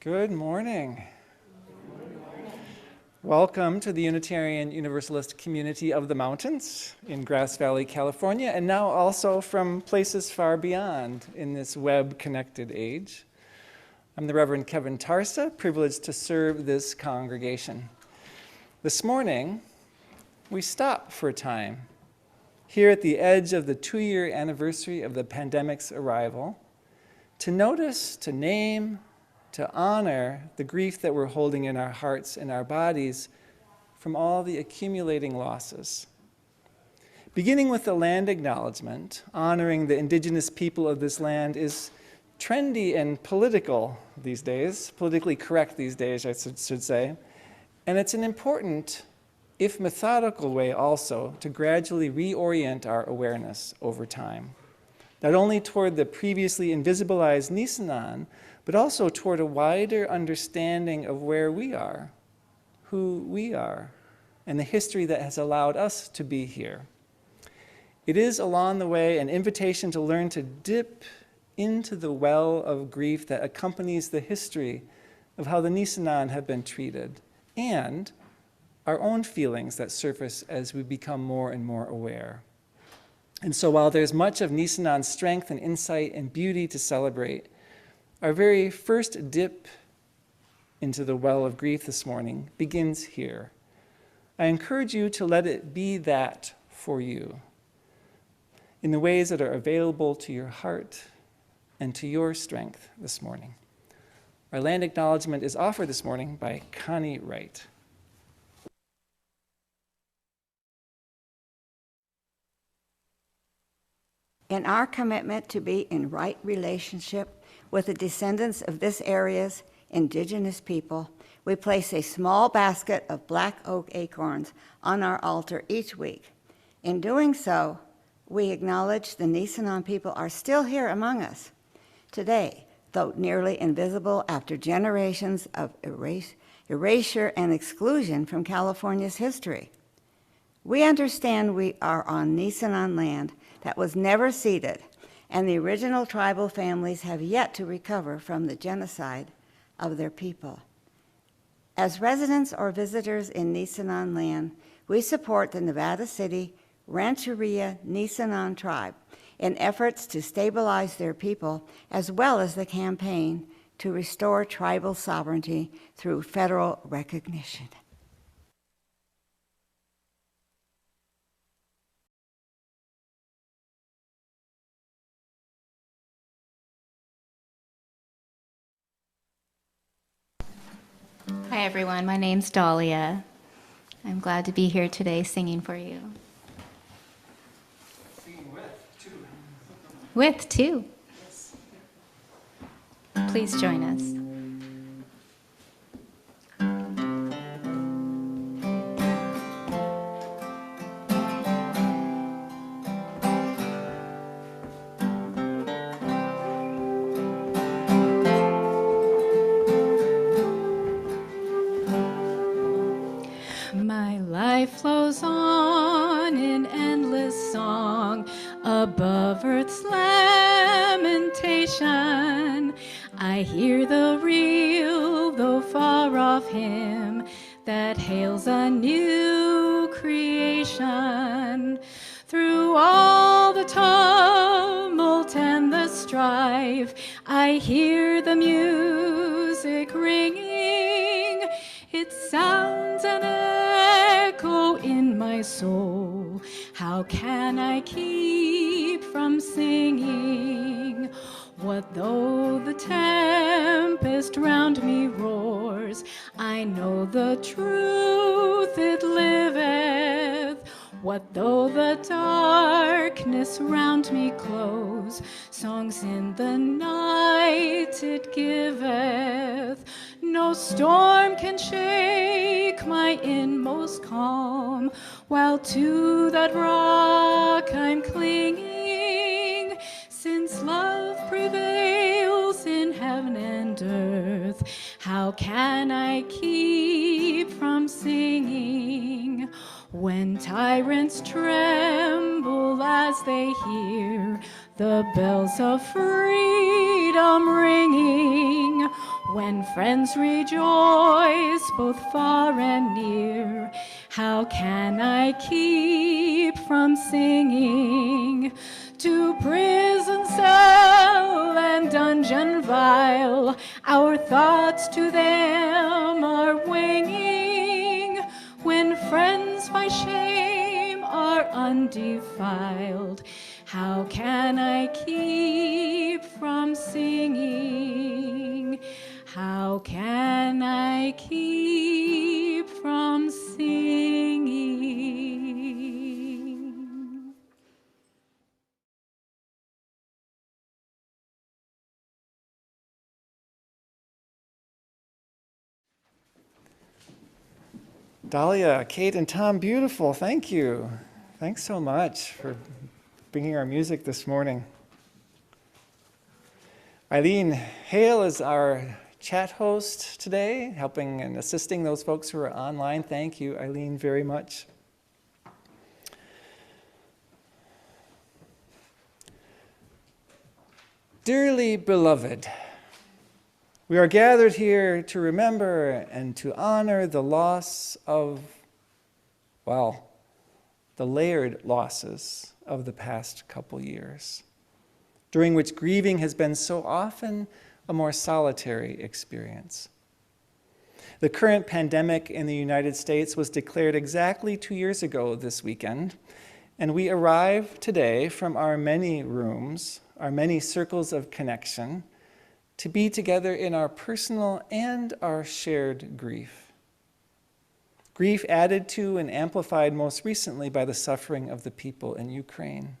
Good morning. Welcome to the Unitarian Universalist community of the mountains in Grass Valley, California, and now also from places far beyond in this web-connected age. I'm the Reverend Kevin Tarsa, privileged to serve this congregation. This morning, we stop for a time here at the edge of the 2-year anniversary of the pandemic's arrival to notice, to name, to honor the grief that we're holding in our hearts and our bodies from all the accumulating losses. Beginning with the land acknowledgement, honoring the indigenous people of this land is trendy and political these days, politically correct these days, I should say, and it's an important, if methodical way also, to gradually reorient our awareness over time, not only toward the previously invisibilized Nisenan, but also toward a wider understanding of where we are, who we are, and the history that has allowed us to be here. It is along the way an invitation to learn to dip into the well of grief that accompanies the history of how the Nisenan have been treated, and our own feelings that surface as we become more and more aware. And so while there's much of Nisenan's strength and insight and beauty to celebrate, our very first dip into the well of grief this morning begins here. I encourage you to let it be that for you in the ways that are available to your heart and to your strength this morning. Our land acknowledgement is offered this morning by Connie Wright. In our commitment to be in right relationship with the descendants of this area's indigenous people, we place a small basket of black oak acorns on our altar each week. In doing so, we acknowledge the Nisenan people are still here among us today, though nearly invisible after generations of erasure and exclusion from California's history. We understand we are on Nisenan land that was never ceded, and the original tribal families have yet to recover from the genocide of their people. As residents or visitors in Nisenan land, we support the Nevada City Rancheria Nisenan tribe in efforts to stabilize their people, as well as the campaign to restore tribal sovereignty through federal recognition. Hi everyone, my name's Dahlia. I'm glad to be here today singing for you. Singing With two. Yes. Please join us. My life flows on in endless song above earth's lamentation. I hear the real, though far off hymn that hails a new creation. Through all the tumult and the strife, I hear the music ringing. It sounds an echo in my soul. How can I keep from singing? What though the tempest round me roars? I know the truth, it liveth. What though the darkness round me close? Songs in the night it giveth. No storm can shake my inmost calm, while to that rock I'm clinging. Since love prevails in heaven and earth, how can I keep from singing? When tyrants tremble as they hear the bells of freedom ringing, When friends rejoice, both far and near, how can I keep from singing? To prison cell and dungeon vile, our thoughts to them are winging. When friends by shame are undefiled, how can I keep from singing? How can I keep from singing? Dahlia, Kate, and Tom, beautiful. Thank you. Thanks so much for bringing our music this morning. Eileen Hale is our chat host today, helping and assisting those folks who are online. Thank you, Eileen, very much. Dearly beloved, we are gathered here to remember and to honor the loss of, well, the layered losses of the past couple years, during which grieving has been so often a more solitary experience. The current pandemic in the United States was declared exactly 2 years ago this weekend, and we arrive today from our many rooms, our many circles of connection, to be together in our personal and our shared grief. Grief added to and amplified most recently by the suffering of the people in Ukraine.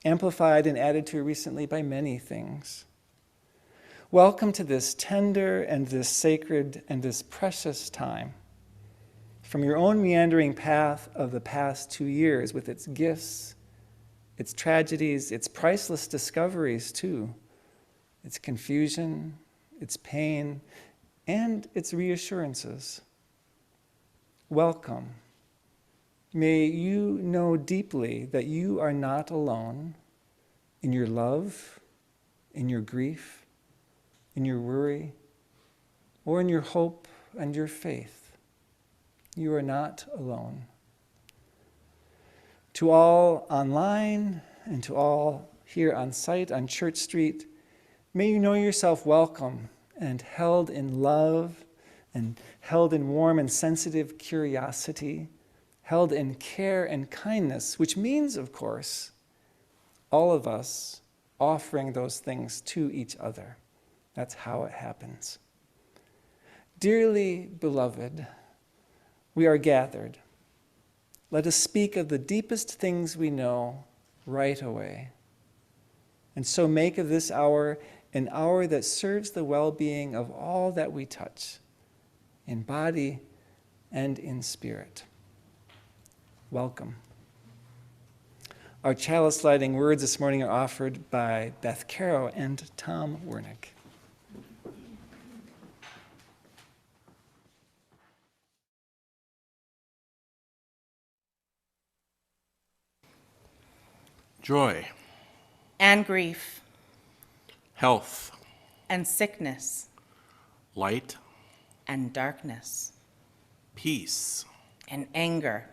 Amplified and added to recently by many things. Welcome to this tender and this sacred and this precious time. From your own meandering path of the past 2 years with its gifts, its tragedies, its priceless discoveries too, its confusion, its pain, and its reassurances. Welcome. May you know deeply that you are not alone in your love, in your grief, in your worry, or in your hope and your faith. You are not alone. To all online and to all here on site on Church Street, may you know yourself welcome and held in love and held in warm and sensitive curiosity, held in care and kindness, which means, of course, all of us offering those things to each other. That's how it happens. Dearly beloved, we are gathered. Let us speak of the deepest things we know right away, and so make of this hour an hour that serves the well-being of all that we touch, in body and in spirit. Welcome. Our chalice lighting words this morning are offered by Beth Caro and Tom Wernick. Joy and grief health, and sickness light, and darkness peace, and anger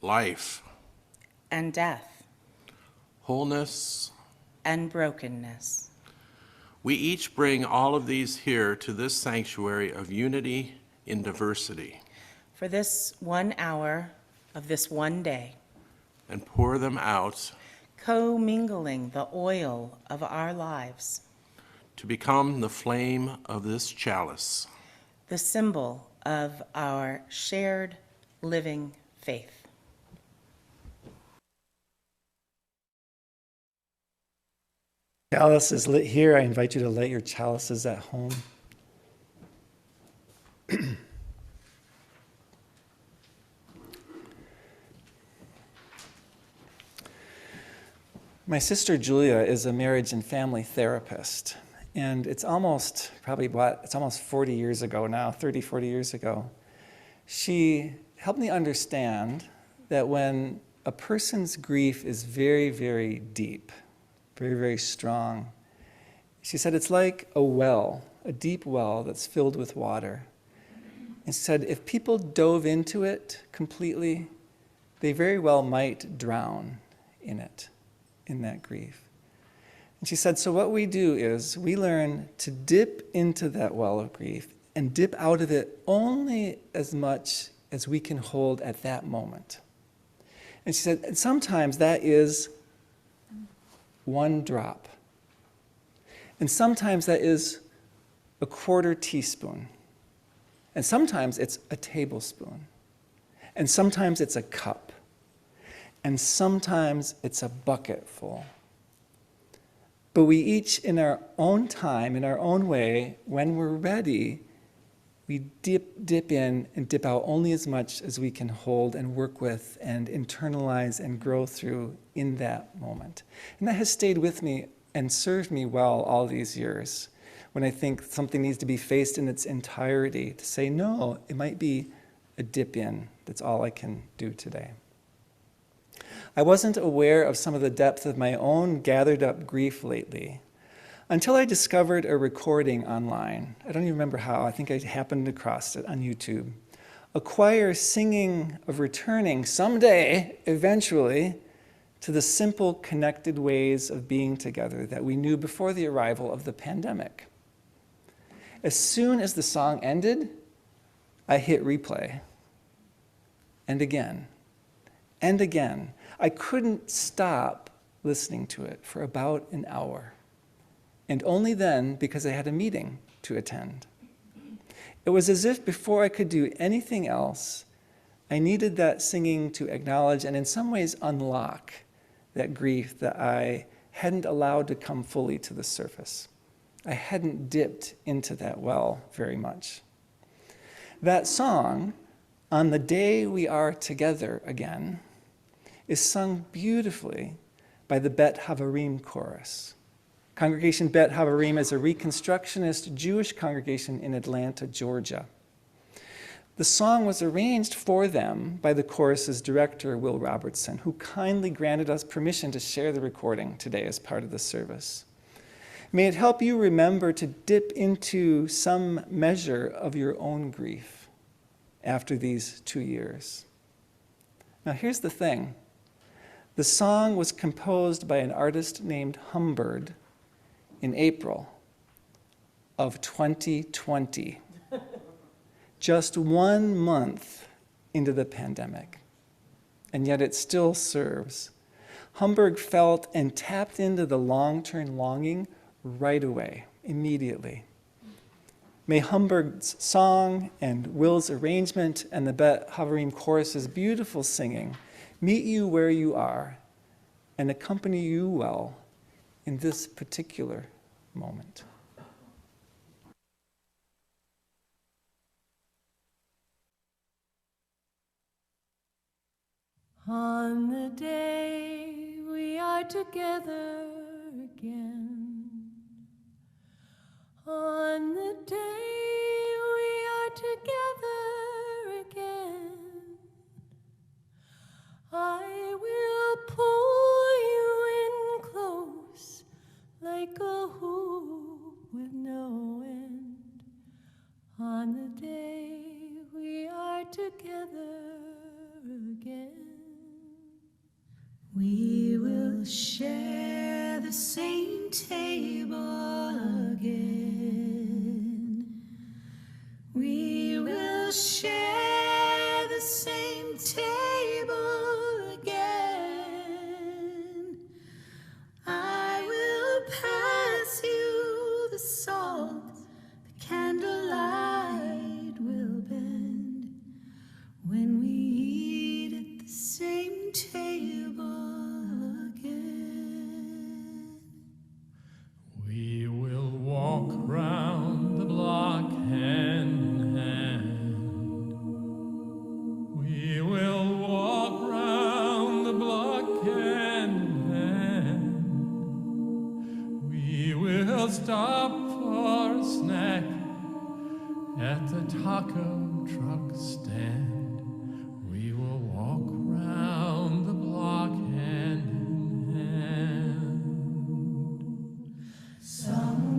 life, and death wholeness. and brokenness. We each bring all of these here to this sanctuary of unity in diversity For this 1 hour of this one day, and pour them out co-mingling the oil of our lives, to become the flame of this chalice. the symbol of our shared living faith. Chalice is lit here. I invite you to light your chalices at home. My sister Julia is a marriage and family therapist, and it's almost 40 years ago now, 30, 40 years ago. She helped me understand that when a person's grief is very, very deep, very, very strong, She said, it's like a well, a deep well that's filled with water. And she said, if people dove into it completely, they very well might drown in it, in that grief. And she said, so what we do is we learn to dip into that well of grief and dip out of it only as much as we can hold at that moment. And she said, and sometimes that is one drop. And sometimes that is a quarter teaspoon. And sometimes it's a tablespoon. And sometimes it's a cup. And sometimes it's a bucket full. But we each, in our own time, in our own way, when we're ready, we dip in and dip out only as much as we can hold and work with and internalize and grow through in that moment. And that has stayed with me and served me well all these years. When I think something needs to be faced in its entirety, to say, no, it might be a dip in. That's all I can do today. I wasn't aware of some of the depth of my own gathered up grief lately until I discovered a recording online. I don't even remember how. I think I happened across it on YouTube. A choir singing of returning someday, eventually, to the simple connected ways of being together that we knew before the arrival of the pandemic. As soon as the song ended, I hit replay. And again. And again. I couldn't stop listening to it for about an hour. And only then because I had a meeting to attend. It was as if before I could do anything else, I needed that singing to acknowledge and in some ways unlock that grief that I hadn't allowed to come fully to the surface. I hadn't dipped into that well very much. That song, On the Day We Are Together Again, is sung beautifully by the Bet Havarim chorus. Congregation Bet Havarim is a Reconstructionist Jewish congregation in Atlanta, Georgia. The song was arranged for them by the chorus's director, Will Robertson, who kindly granted us permission to share the recording today as part of the service. May it help you remember to dip into some measure of your own grief after these 2 years. Now here's the thing. The song was composed by an artist named Humbird in April of 2020. Just 1 month into the pandemic, and yet it still serves. Humbird felt and tapped into the long-term longing right away, immediately. May Humbird's song and Will's arrangement and the Bet Havarim chorus's beautiful singing meet you where you are and accompany you well in this particular moment. On the day we are together again, on the day we are together again, I will pull you in close like a hoop with no end. On the day we are together again, we will share the same table again. We will share the same table again. I will pass you the salt, the candlelight will bend when we eat at the same table again. We will walk round the block hand in hand. We will walk round the block hand in hand. We will stop for a snack at the taco truck stand. We will walk round the block hand in hand. Some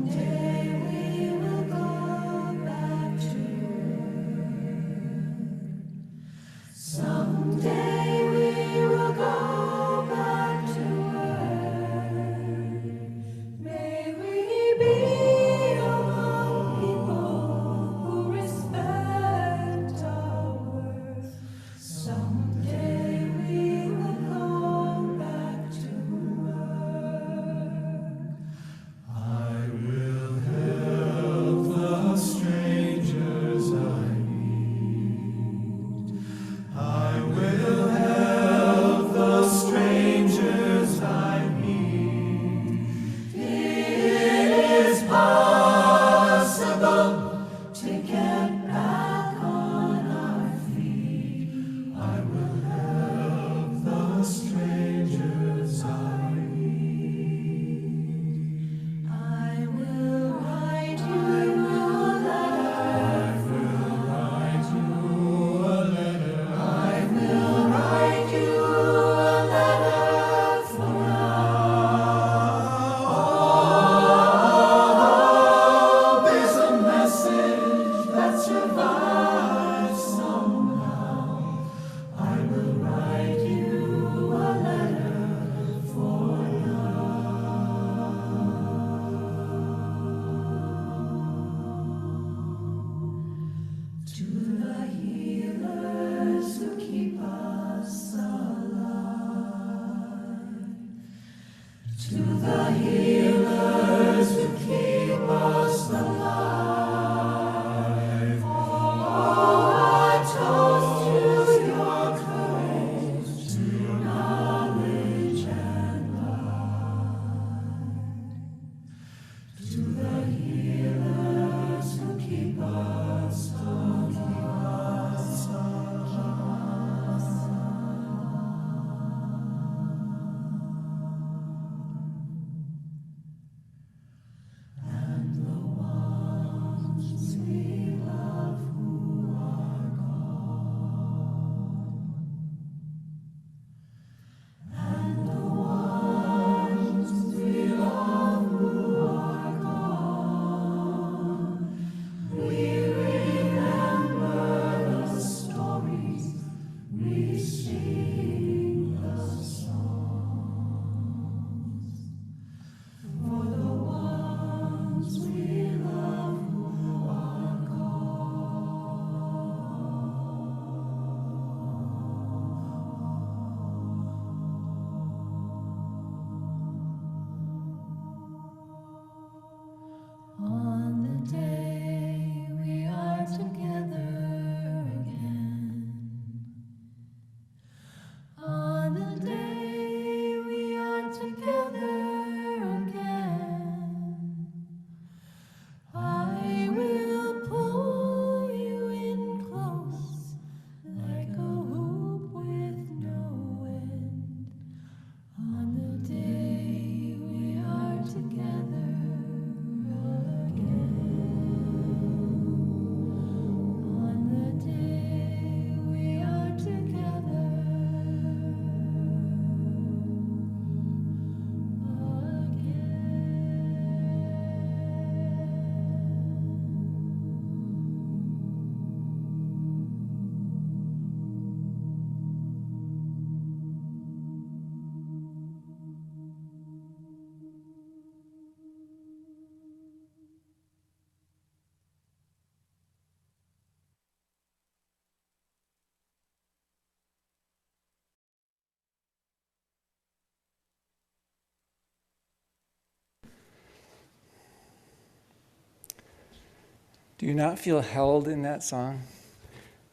Do you not feel held in that song?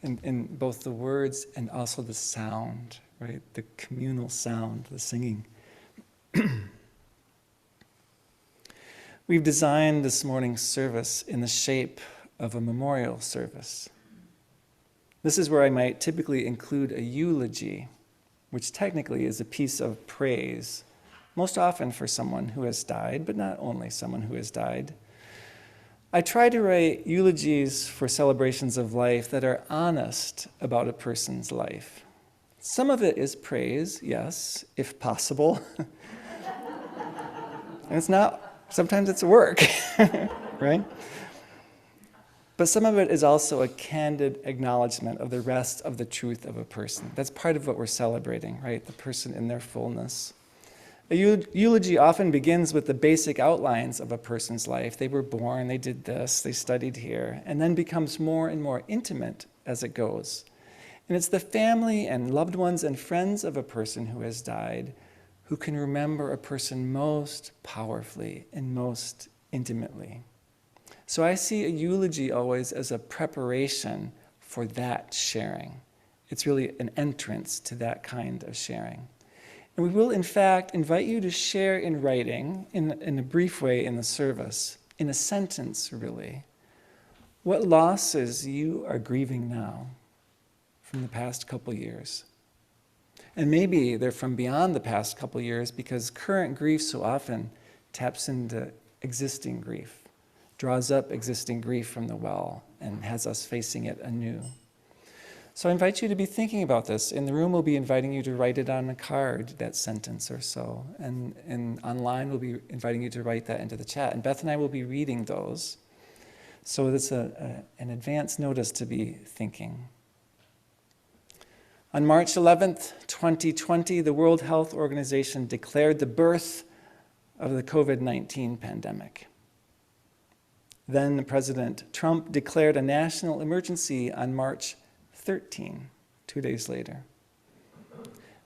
In both the words and also the sound, right? The communal sound, the singing. We've designed this morning's service in the shape of a memorial service. This is where I might typically include a eulogy, which technically is a piece of praise, most often for someone who has died, but not only someone who has died. I try to write eulogies for celebrations of life that are honest about a person's life. Some of it is praise, yes, if possible. And it's not, sometimes it's work, right? But some of it is also a candid acknowledgement of the rest of the truth of a person. That's part of what we're celebrating, right? The person in their fullness. A eulogy often begins with the basic outlines of a person's life. They were born, they did this, they studied here, and then becomes more and more intimate as it goes. And it's the family and loved ones and friends of a person who has died who can remember a person most powerfully and most intimately. So I see a eulogy always as a preparation for that sharing. It's really an entrance to that kind of sharing. And we will, in fact, invite you to share in writing, in a brief way in the service, in a sentence, really, what losses you are grieving now from the past couple years. And maybe they're from beyond the past couple years because current grief so often taps into existing grief, draws up existing grief from the well, and has us facing it anew. So I invite you to be thinking about this. In the room, we'll be inviting you to write it on a card, that sentence or so. And online, we'll be inviting you to write that into the chat. And Beth and I will be reading those. So it's an advance notice to be thinking. On March 11th, 2020, the World Health Organization declared the birth of the COVID-19 pandemic. Then President Trump declared a national emergency on March 13, 2 days later.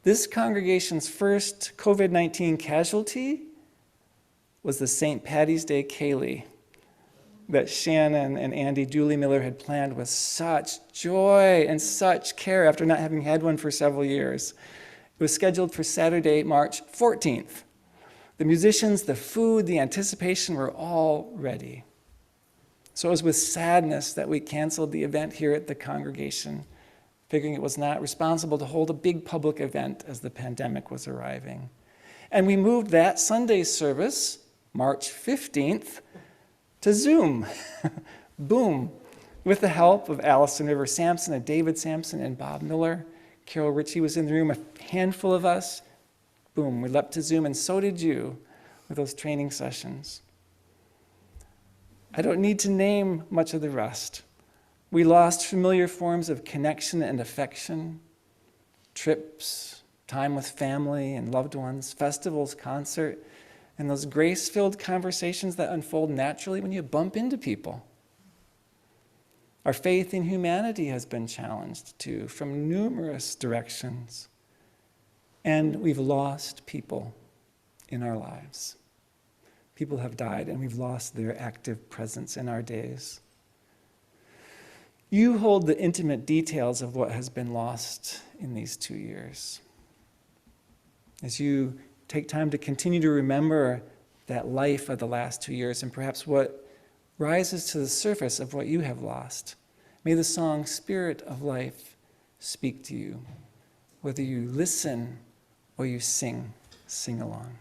This congregation's first COVID-19 casualty was the St. Patty's Day Kaylee that Shannon and Andy Dooley Miller had planned with such joy and such care after not having had one for several years. It was scheduled for Saturday, March 14th. The musicians, the food, the anticipation were all ready. So it was with sadness that we canceled the event here at the congregation, figuring it was not responsible to hold a big public event as the pandemic was arriving. And we moved that Sunday service, March 15th, to Zoom. Boom. With the help of Allison River Sampson and David Sampson and Bob Miller. Carol Ritchie was in the room, a handful of us. Boom, we leapt to Zoom, and so did you with those training sessions. I don't need to name much of the rest. We lost familiar forms of connection and affection, trips, time with family and loved ones, festivals, concert, and those grace-filled conversations that unfold naturally when you bump into people. Our faith in humanity has been challenged too, from numerous directions. And we've lost people in our lives. People have died, and we've lost their active presence in our days. You hold the intimate details of what has been lost in these 2 years. As you take time to continue to remember that life of the last 2 years and perhaps what rises to the surface of what you have lost, may the song Spirit of Life speak to you, whether you listen or you sing along.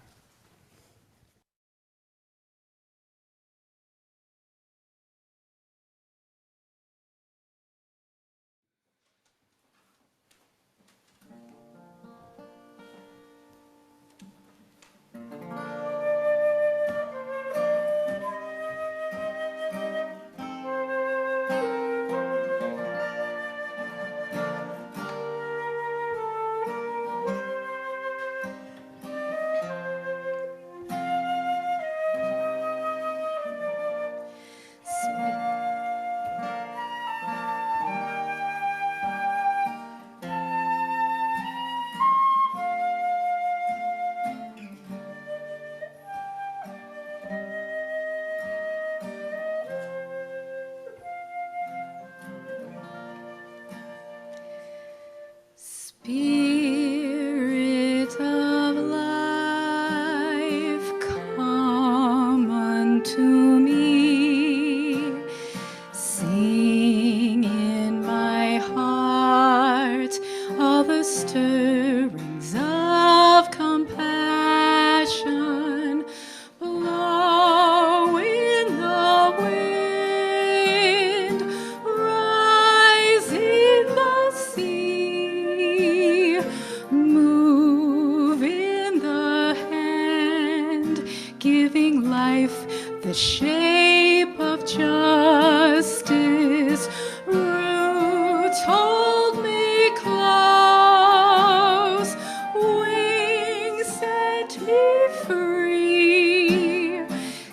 giving life the shape of justice. Roots hold me close, wings set me free.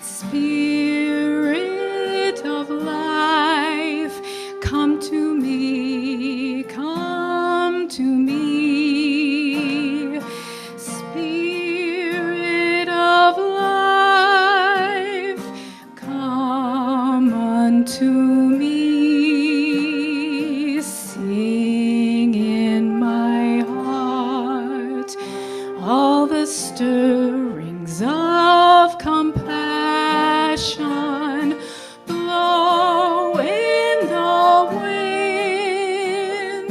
Spirit of life, come to me, come to me. Spirit of life, come unto me. Sing in my heart all the stirrings of compassion. Blow in the wind,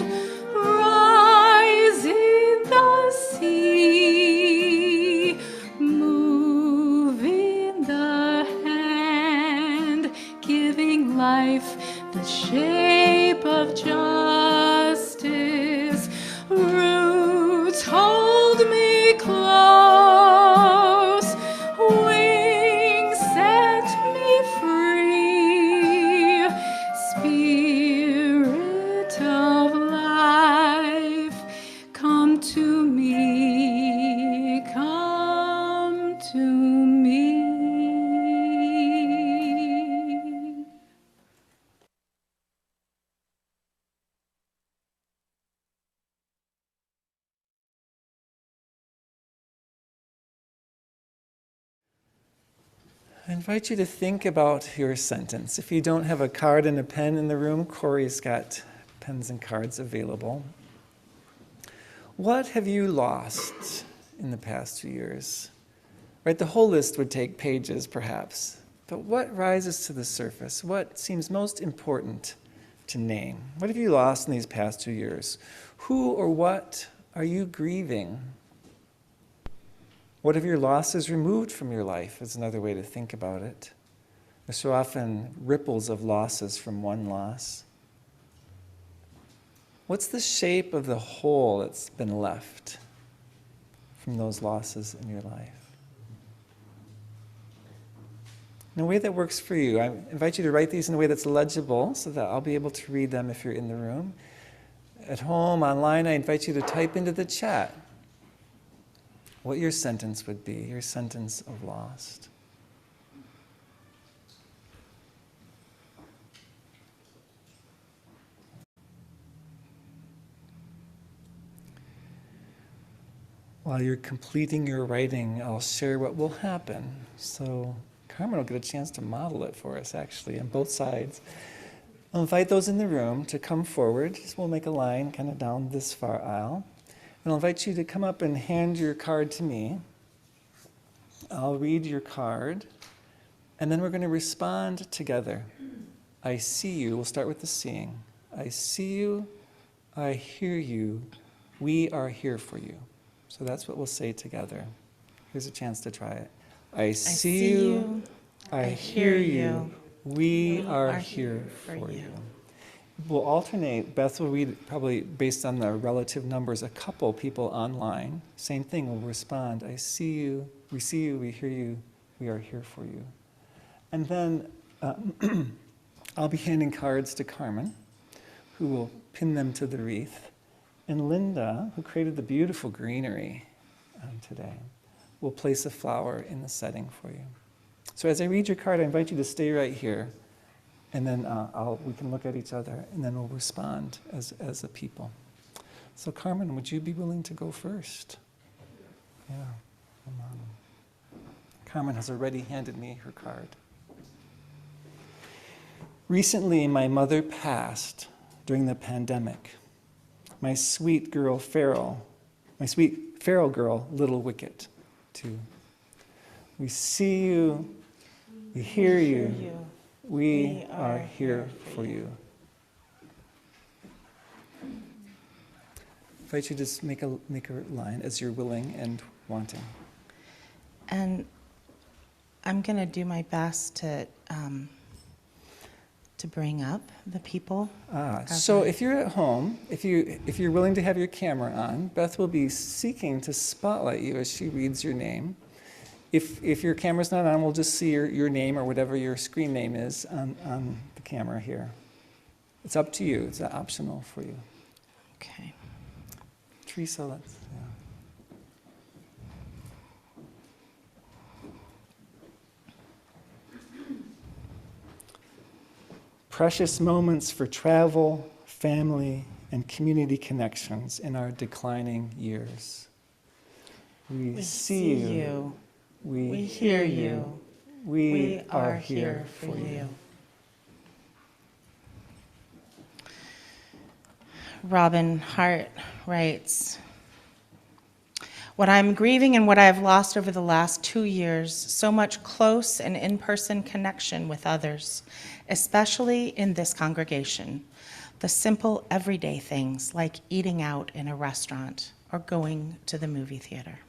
rise in the sea, move in the hand, giving life the shape of justice. Roots hold me close, wings set me free. Spirit of life, come to me, come to me. I invite you to think about your sentence. If you don't have a card and a pen in the room, Corey's got pens and cards available. What have you lost in the past few years? Right, the whole list would take pages, perhaps. But what rises to the surface? What seems most important to name? What have you lost in these past 2 years? Who or what are you grieving? What have your losses removed from your life is another way to think about it. There's so often ripples of losses from one loss. What's the shape of the hole that's been left from those losses in your life? In a way that works for you, I invite you to write these in a way that's legible so that I'll be able to read them if you're in the room. At home, online, I invite you to type into the chat what your sentence would be, your sentence of lost. While you're completing your writing, I'll share what will happen. So Carmen will get a chance to model it for us, actually, on both sides. I'll invite those in the room to come forward. Just we'll make a line kind of down this far aisle. And I'll invite you to come up and hand your card to me. I'll read your card, and then we're going to respond together. I see you. We'll start with the seeing. I see you. I hear you. We are here for you. So that's what we'll say together. Here's a chance to try it. I see you. I hear you. We are here for you. We'll alternate. Beth will read, probably based on the relative numbers, a couple people online. Same thing, we'll respond. I see you, we hear you, we are here for you. And then I'll be handing cards to Carmen, who will pin them to the wreath. And Linda, who created the beautiful greenery today, will place a flower in the setting for you. So as I read your card, I invite you to stay right here. And then we can look at each other, and then we'll respond as a people. So Carmen, would you be willing to go first? Yeah, come on. Carmen has already handed me her card. Recently, my mother passed during the pandemic. My sweet feral girl, Little Wicket, too. We see you, we hear you. We are here for you. I invite you to just make a line as you're willing and wanting. And I'm going to do my best to bring up the people. So if you're at home, if you're willing to have your camera on, Beth will be seeking to spotlight you as she reads your name. If your camera's not on, we'll just see your name or whatever your screen name is on the camera here. It's up to you. It's optional for you. Okay. Teresa, let's. Yeah. Precious moments for travel, family, and community connections in our declining years. We see you. We hear you. We are here for you. Robin Hart writes, what I'm grieving and what I have lost over the last 2 years, so much close and in-person connection with others, especially in this congregation. The simple everyday things like eating out in a restaurant or going to the movie theater.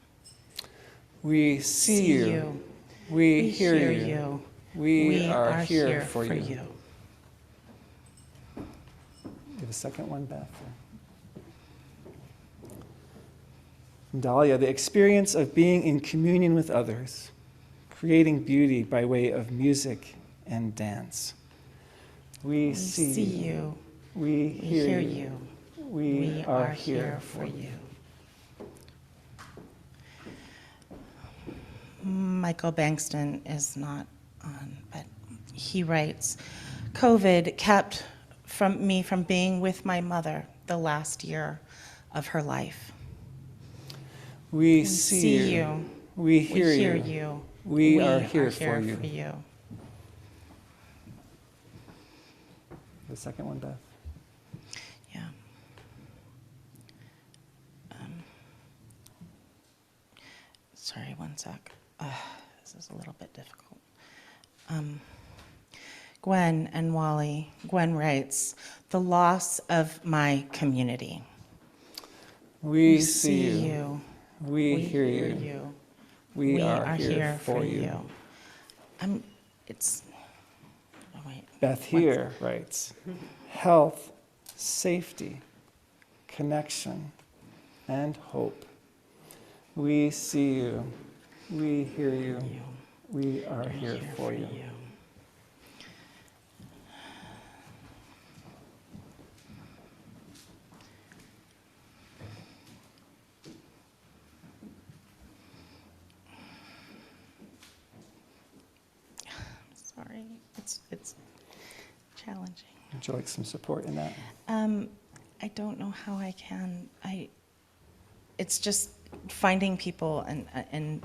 We see you. We hear you. We are here for you. You have a second one, Beth? From Dahlia, the experience of being in communion with others, creating beauty by way of music and dance. We see you. We hear you. We are here for you. Michael Bankston is not on, but he writes, COVID kept me from being with my mother the last year of her life. We see you. We hear you. We are here for you. The second one, Beth. Yeah. Sorry, one sec. This is a little bit difficult. Gwen and Wally. Gwen writes, the loss of my community. We see you. We hear you. We are here for you. Beth here writes, health, safety, connection, and hope. We see you. We hear you. We are here for you. Sorry, it's challenging. Would you like some support in that? I don't know how I can. It's just finding people and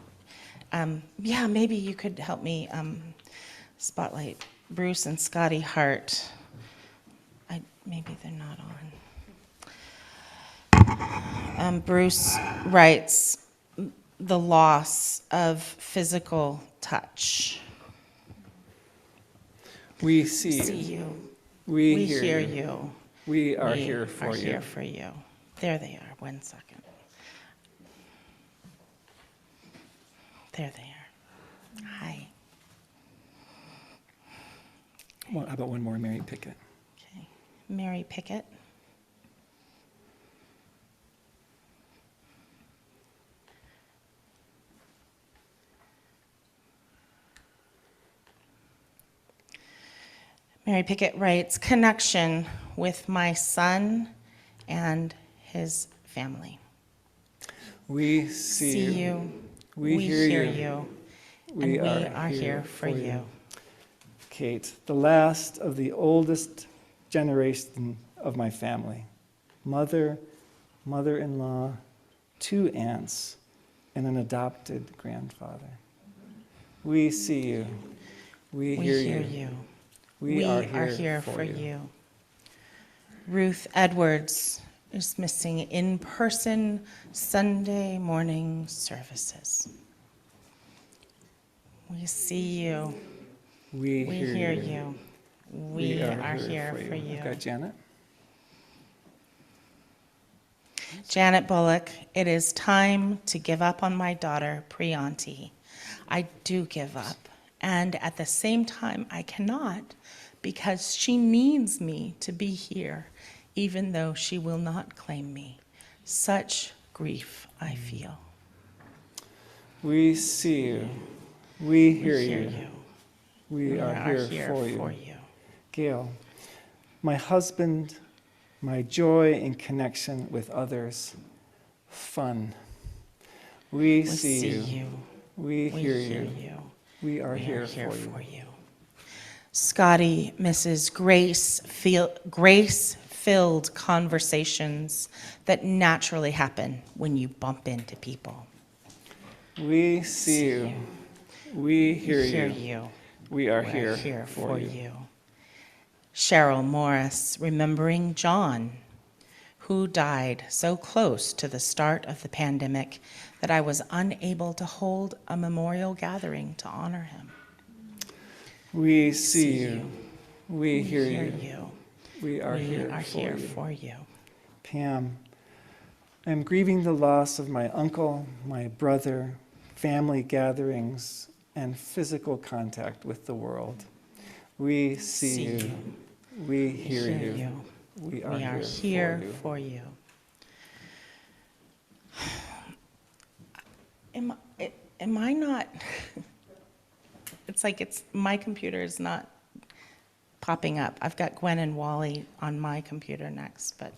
yeah, maybe you could help me spotlight Bruce and Scotty Hart. Maybe they're not on. Bruce writes, the loss of physical touch. We see you. We hear you. We are here for you. Here for you. There they are. 1 second. There they are. Hi. Well, how about one more, Mary Pickett? Okay. Mary Pickett. Mary Pickett writes, connection with my son and his family. We see you. We hear you. We are here for you. Kate, the last of the oldest generation of my family. Mother, mother-in-law, 2 aunts, and an adopted grandfather. We see you. We hear you. We are here for you. Ruth Edwards is missing in-person Sunday morning services. We see you. We hear you. We are here for you. I've got Janet. Janet Bullock, it is time to give up on my daughter, Priyanti. I do give up. And at the same time, I cannot, because she needs me to be here, even though she will not claim me. Such grief I feel. We see you. We hear We hear you. you. We are here for you. you. Gail, my husband, my joy in connection with others, fun. We We see you. you. We We hear hear you. you. We are We here are here for you. for you. Scotty misses grace-filled conversations that naturally happen when you bump into people. We see you. We hear Hear you. you. We are We're here for you. Cheryl Morris, remembering John, who died so close to the start of the pandemic that I was unable to hold a memorial gathering to honor him. We see you. We hear Hear you. you. We are We here are for here you. for you. Pam, I'm grieving the loss of my uncle, my brother, family gatherings, and physical contact with the world. We see you. We hear you. We are here for you. Am I not? It's my computer is not popping up. I've got Gwen and Wally on my computer next, but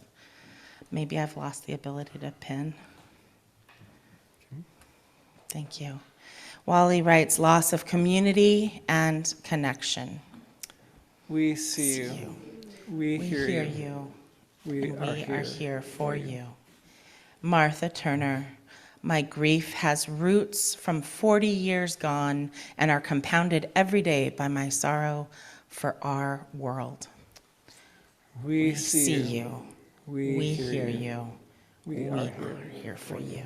maybe I've lost the ability to pin. Thank you. Wally writes, loss of community and connection. We see you. We hear you. you. We We are are here for you. Martha Turner, my grief has roots from 40 years gone and are compounded every day by my sorrow for our world. We We see see you. you. We We hear hear you. you. We We are are here for you.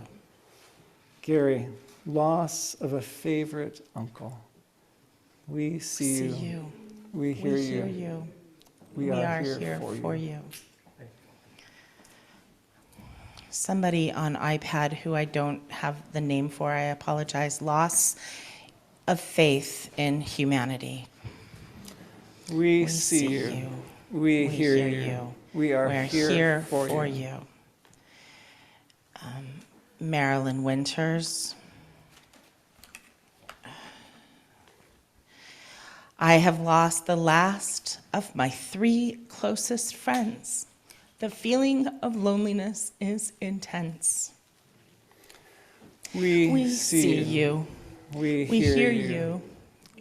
Gary, loss of a favorite uncle. We see See you. you. We hear We hear you. you. We are here for you. Somebody on iPad who I don't have the name for, I apologize, loss of faith in humanity. We see you. We hear you. We are We're here for you. you. Marilyn Winters. I have lost the last of my 3 closest friends. The feeling of loneliness is intense. We see you. We We hear hear you. you.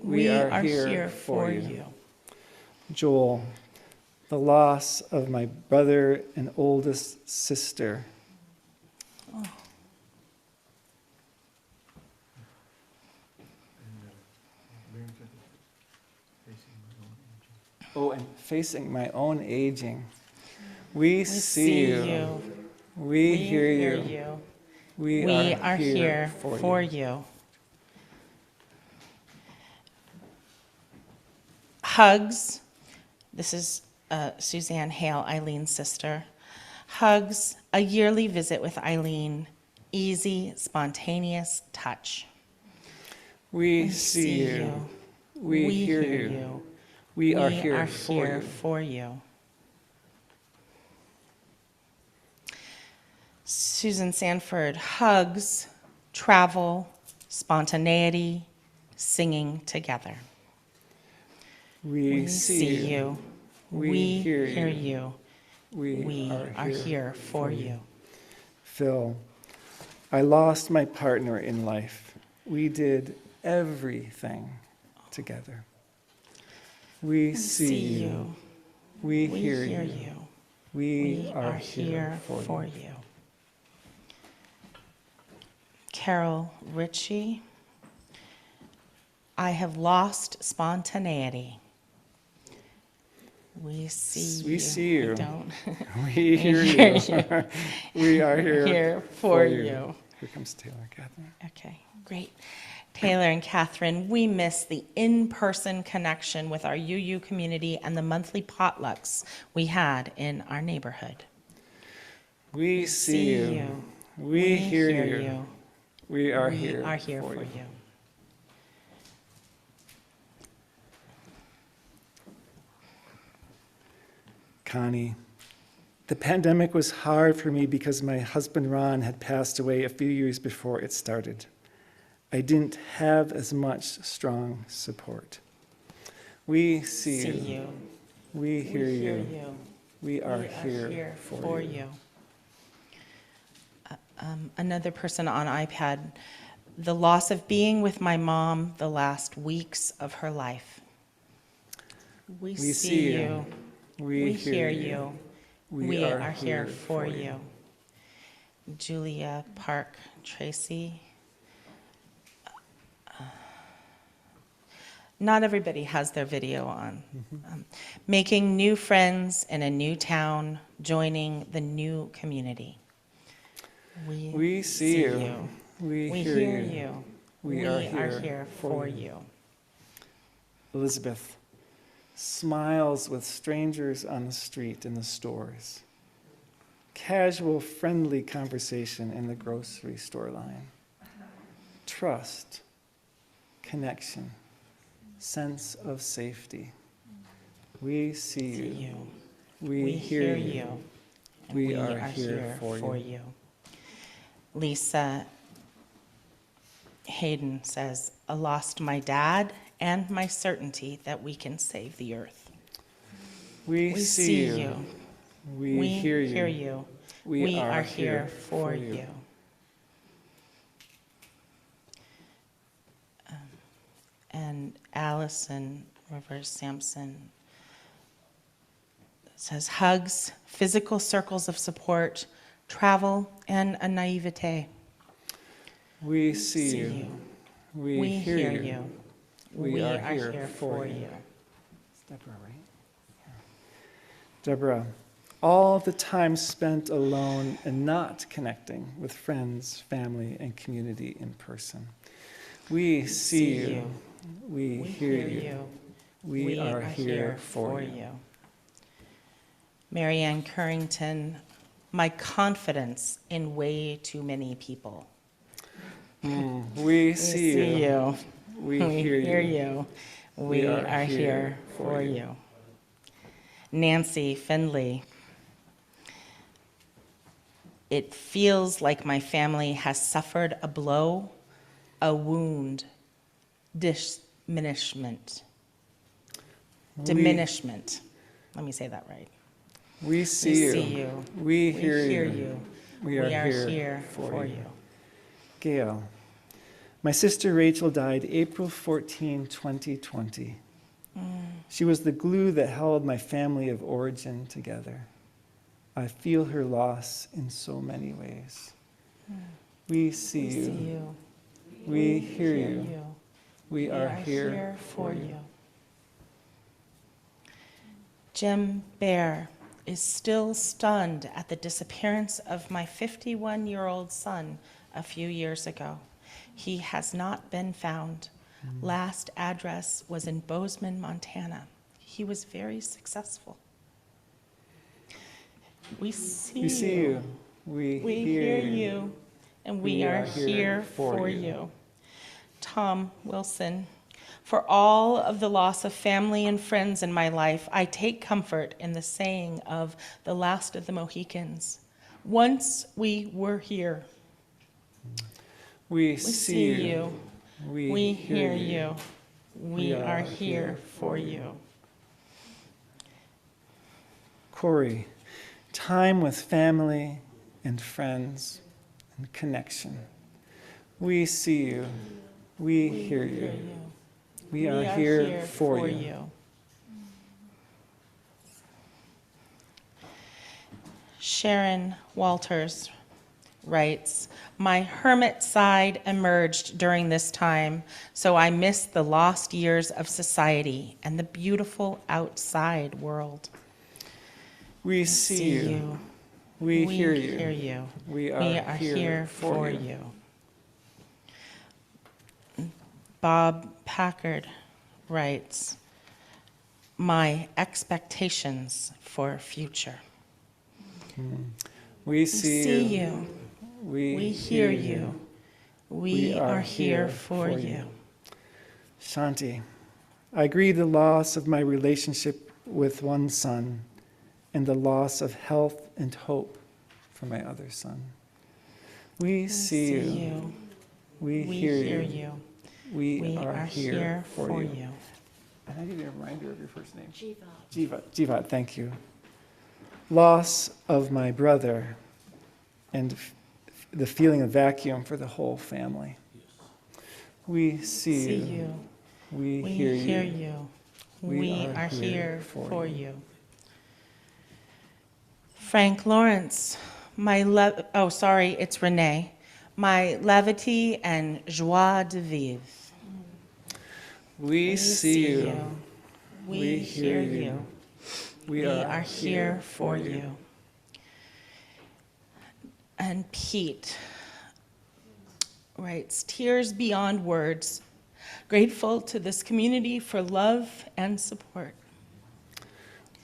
We are here for you. Joel, the loss of my brother and oldest sister. Oh, and facing my own aging. We see you. We hear you. We are here for you. you. Hugs. This is Suzanne Hale, Eileen's sister. Hugs, a yearly visit with Eileen. Easy, spontaneous touch. We see you. We hear you. We are here for you. Susan Sanford, hugs, travel, spontaneity, singing together. We see you. We hear you. We are here for you. Phil, I lost my partner in life. We did everything together. We see you. We hear you. We are here for you. Carol Ritchie, I have lost spontaneity. We see you. We see you. I don't. We hear you. We are here for you. Here comes Taylor, Catherine. Okay, great. Taylor and Catherine, we miss the in-person connection with our UU community and the monthly potlucks we had in our neighborhood. We see you. We hear you. We are here for you. Connie, the pandemic was hard for me because my husband Ron had passed away a few years before it started. I didn't have as much strong support. We see See you. you. We hear We you. hear you. We are We here for you. Another person on iPad, the loss of being with my mom the last weeks of her life. We see you. We hear you. We are here for you. Julia Park Tracy. Not everybody has their video on. Making new friends in a new town, joining the new community. We see you. We hear you. We are here for you. Elizabeth smiles with strangers on the street in the stores. Casual, friendly conversation in the grocery store line. Trust, connection, sense of safety. We see you. We hear you. We are here for you. Lisa Hayden says, I lost my dad and my certainty that we can save the earth. We see you. We hear you. We are here for you. And Allison Rivers Sampson says, hugs, physical circles of support, travel, and a naivete. We see you. We hear you. We are here for you. It's Deborah, right? Yeah. Deborah, all the time spent alone and not connecting with friends, family, and community in person. We see you. We hear you. We are here for you. Marianne Currington, my confidence in way too many people. We see you. We hear you. We are here for you. Nancy Findley, it feels like my family has suffered a blow, a wound, diminishment. Let me say that right. We see you. We hear you. We are here for you. Gail, my sister Rachel died April 14, 2020. She was the glue that held my family of origin together. I feel her loss in so many ways. We see you. We hear you. We are here for you. Jim Bear is still stunned at the disappearance of my 51-year-old son a few years ago. He has not been found. Last address was in Bozeman, Montana. He was very successful. We see you. We hear you. And we are here for you. Tom Wilson, for all of the loss of family and friends in my life, I take comfort in the saying of the last of the Mohicans, once we were here. We see you. We hear you. We are here for you. Corey, time with family and friends and connection. We see you. We hear you. We are here for you. Sharon Walters writes, my hermit side emerged during this time, so I missed the lost years of society and the beautiful outside world. We see you. We hear you. We are here for you. Bob Packard writes, my expectations for future. We see you. We hear you. We are here for you. Shanti, I grieve the loss of my relationship with one son and the loss of health and hope for my other son. We see you. We We hear hear you. you. We We are here for you. And I need a reminder of your first name. Jiva. Jiva, thank you. Loss of my brother and the feeling of vacuum for the whole family. We see you. We We hear hear you. you. We We are are here here for for you. Frank Lawrence, it's Renee. My levity and joie de vivre. We see you. We hear you. We are here for you. And Pete writes, tears beyond words. Grateful to this community for love and support.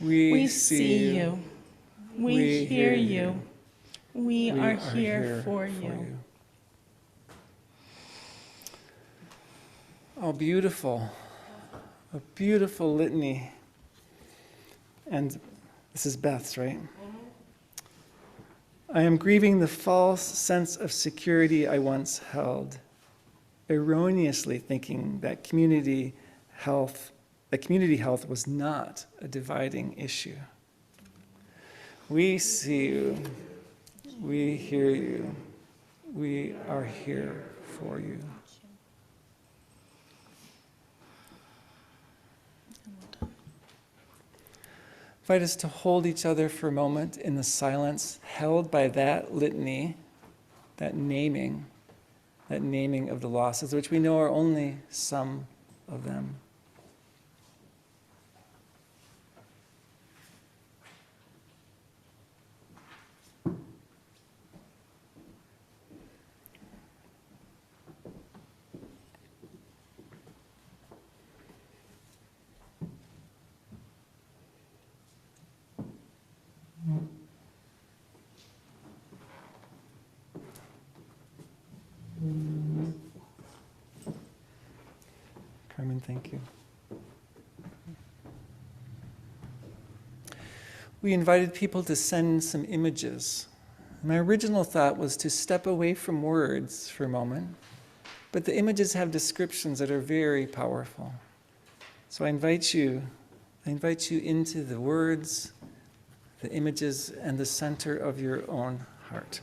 We see you. We hear you. We are here for you. Oh, beautiful. A beautiful litany. And this is Beth's, right? I am grieving the false sense of security I once held, erroneously thinking that community health was not a dividing issue. We see you. We hear you. We are here for you. Invite us to hold each other for a moment in the silence held by that litany, that naming of the losses, which we know are only some of them. Carmen, thank you. We invited people to send some images. My original thought was to step away from words for a moment, but the images have descriptions that are very powerful. So I invite you into the words, the images, and the center of your own heart.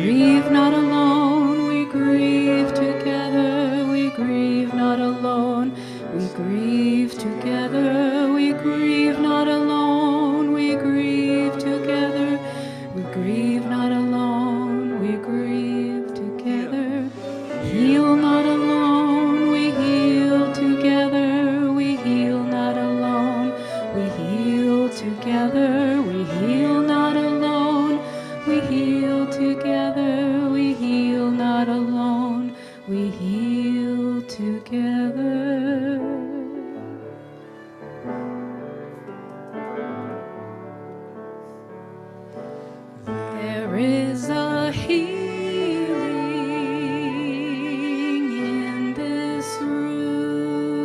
grieve not alone, we grieve together. We grieve not alone, we grieve together. We grieve not alone, we grieve together. We grieve not alone, we grieve together. Heal not alone, we heal together. We heal not alone, we heal together. We heal not alone, we heal together. We heal not alone, we heal together. There is a healing in this room.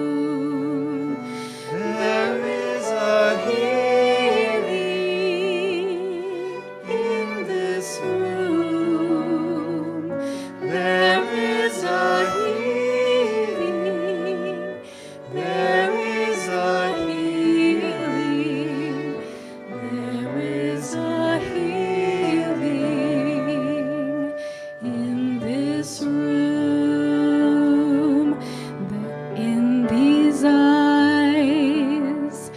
There is a healing in this room. There is a healing. There is a healing. There is a healing in this room. In these eyes,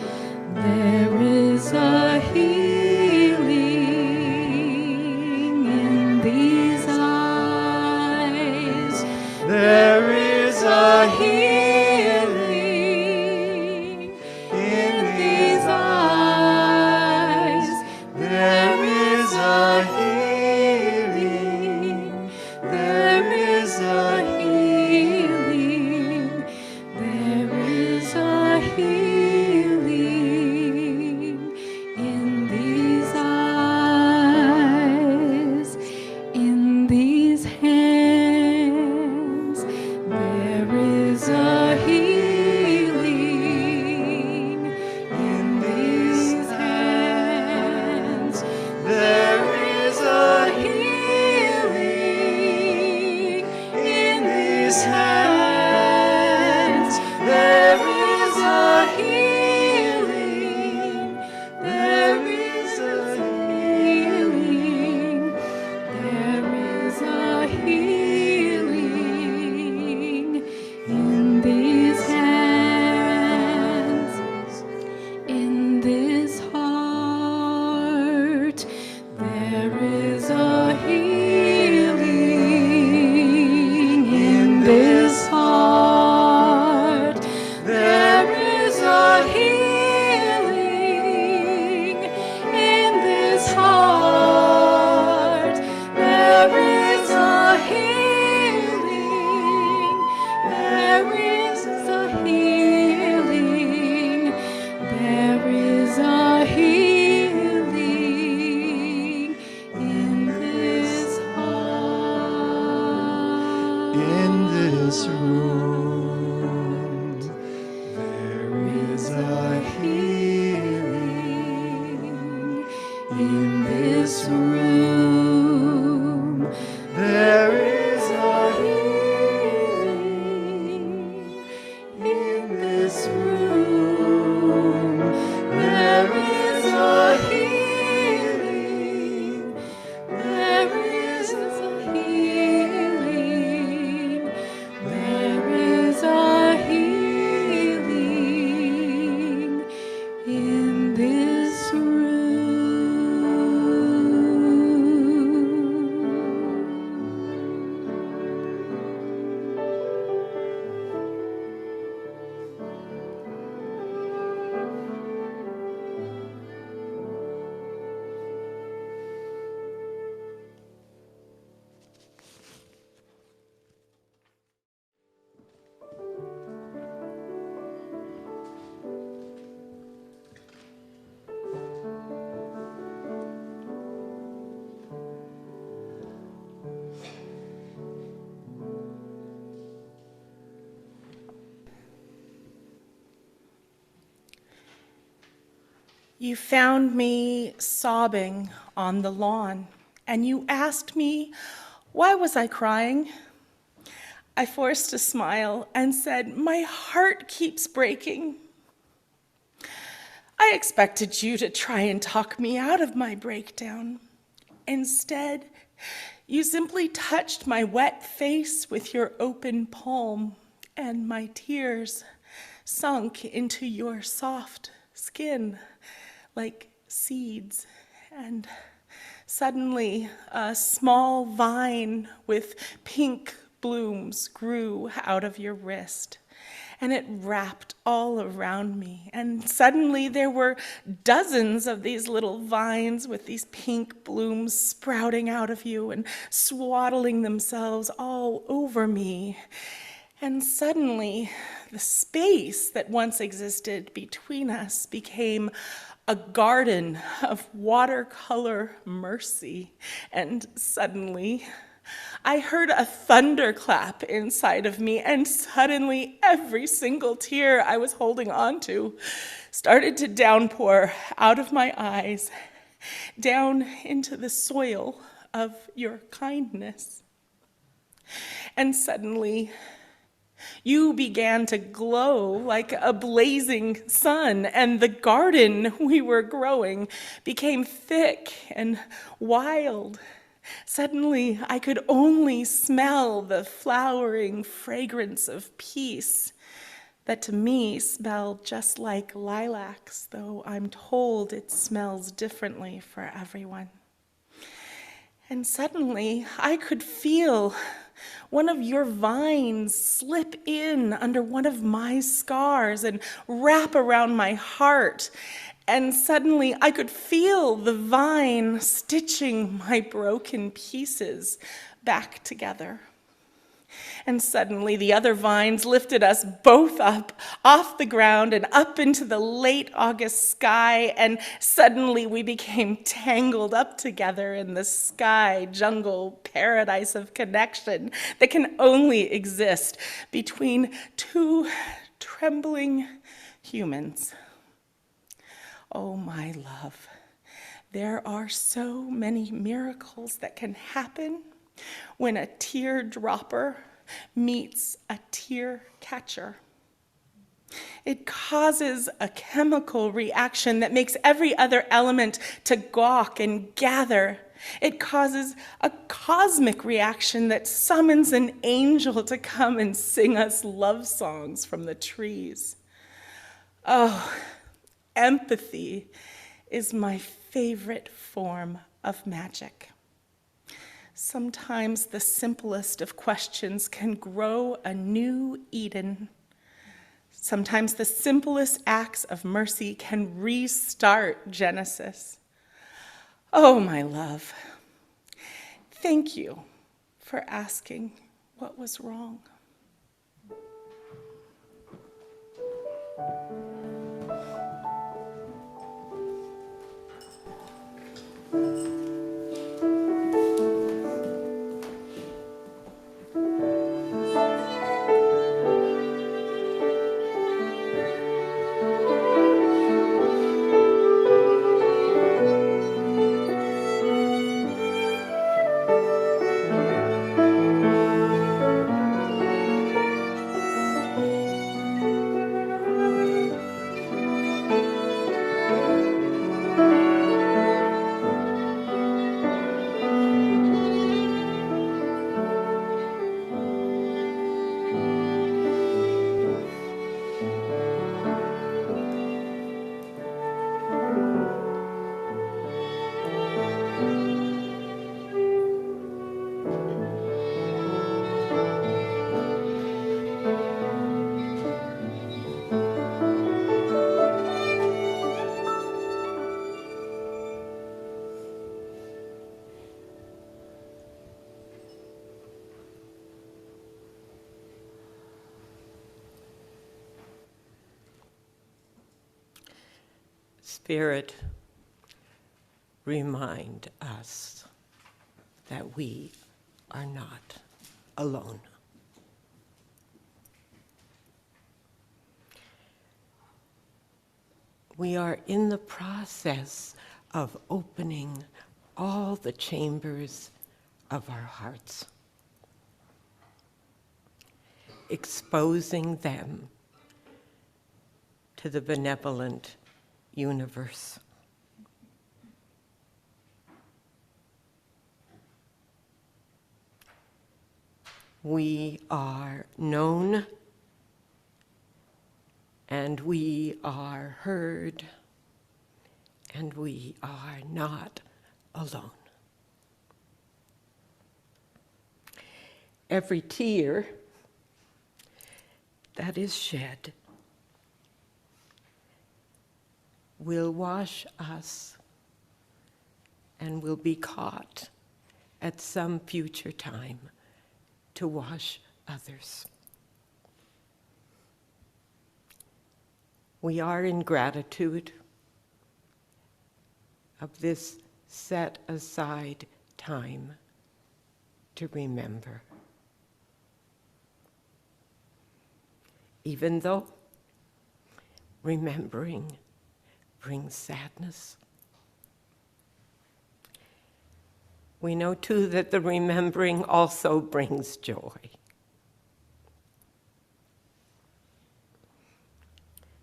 there is a healing. In these eyes, there is a healing. In these eyes, there is a healing. There is a healing. There is a healing in these eyes, in these hands. There is a healing in these hands. There is a healing in these hands. There is a healing. There is a healing. There is a healing in these hands. In this heart, there is a healing. In this heart, there is a healing. In this heart, there is a healing. There is a healing. There is a healing in this heart. In this room, there is a healing in this room. There is a healing in this room. There is a healing. There is a healing. There is a healing in this You found me sobbing on the lawn, and you asked me, why was I crying? I forced a smile and said, my heart keeps breaking. I expected you to try and talk me out of my breakdown, Instead, you simply touched my wet face with your open palm, and my tears sunk into your soft skin like seeds. And suddenly, a small vine with pink blooms grew out of your wrist, and it wrapped all around me. And suddenly there were dozens of these little vines with these pink blooms sprouting out of you and swaddling themselves all over me. And suddenly, the space that once existed between us became a garden of watercolor mercy. And suddenly, I heard a thunderclap inside of me, and suddenly every single tear I was holding on to started to downpour out of my eyes, down into the soil of your kindness. And suddenly, you began to glow like a blazing sun, and the garden we were growing became thick and wild. Suddenly, I could only smell the flowering fragrance of peace that to me smelled just like lilacs, though I'm told it smells differently for everyone. And suddenly, I could feel one of your vines slip in under one of my scars and wrap around my heart. And suddenly I could feel the vine stitching my broken pieces back together. And suddenly the other vines lifted us both up off the ground and up into the late August sky, and suddenly we became tangled up together in the sky jungle paradise of connection that can only exist between two trembling humans. Oh, my love, there are so many miracles that can happen when a teardropper meets a tear catcher. It causes a chemical reaction that makes every other element to gawk and gather. It causes a cosmic reaction that summons an angel to come and sing us love songs from the trees. Oh, empathy is my favorite form of magic. Sometimes the simplest of questions can grow a new Eden. Sometimes the simplest acts of mercy can restart Genesis. Oh, my love, thank you for asking what was wrong. Spirit, remind us that we are not alone. We are in the process of opening all the chambers of our hearts, exposing them to the benevolent universe. We are known, and we are heard, and we are not alone. Every tear that is shed will wash us and will be caught at some future time to wash others. We are in gratitude of this set aside time to remember. Even though remembering brings sadness, we know too that the remembering also brings joy.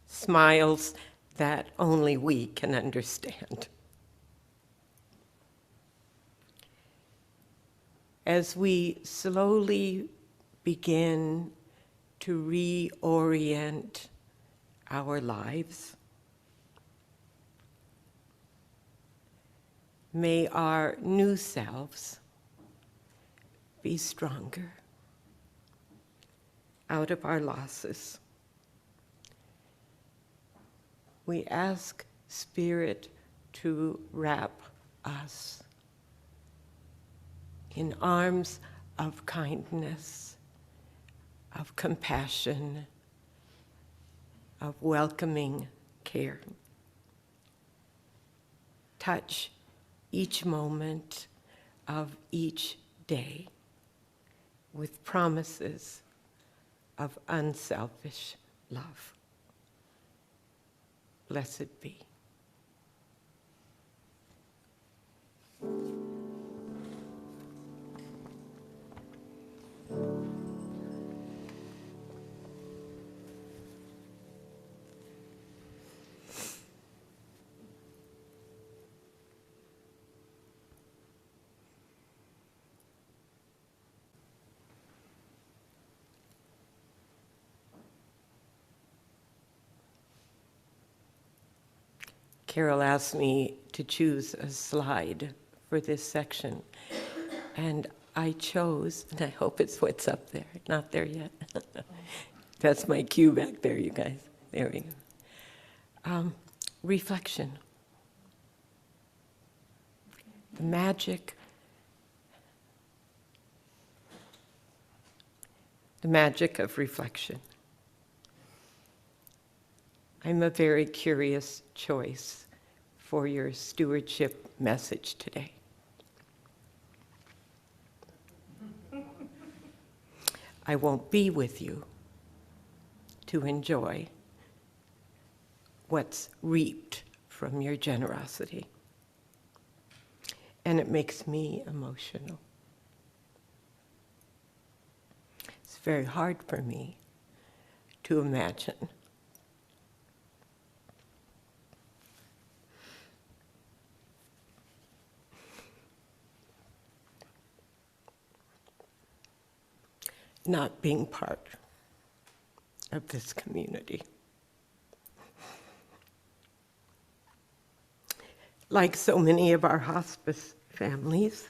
Smiles that only we can understand. As we slowly begin to reorient our lives, may our new selves be stronger out of our losses. We ask Spirit to wrap us in arms of kindness, of compassion, of welcoming care. Touch each moment of each day with promises of unselfish love. Blessed be. Carol asked me to choose a slide for this section, and I chose, and I hope it's what's up there, not there yet. That's my cue back there, you guys. There we go. Reflection. The magic of reflection. I'm a very curious choice for your stewardship message today. I won't be with you to enjoy what's reaped from your generosity. And it makes me emotional. It's very hard for me to imagine not being part of this community. Like so many of our hospice families,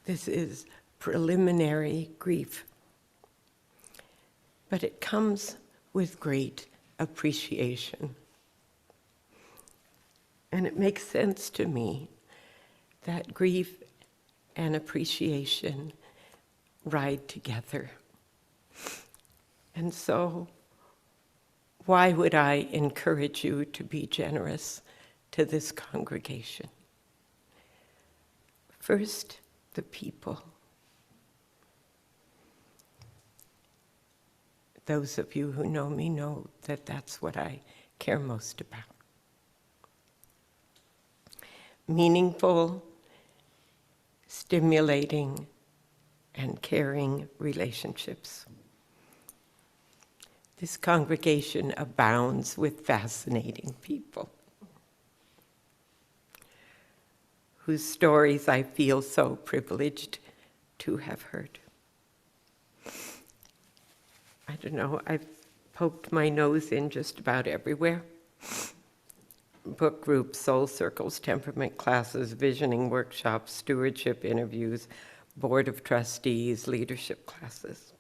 this is preliminary grief. But it comes with great appreciation. And it makes sense to me that grief and appreciation ride together. And so, why would I encourage you to be generous to this congregation? First, the people. Those of you who know me know that that's what I care most about. Meaningful, stimulating, and caring relationships. This congregation abounds with fascinating people whose stories I feel so privileged to have heard. I don't know, I've poked my nose in just about everywhere. Book groups, soul circles, temperament classes, visioning workshops, stewardship interviews, board of trustees, leadership classes.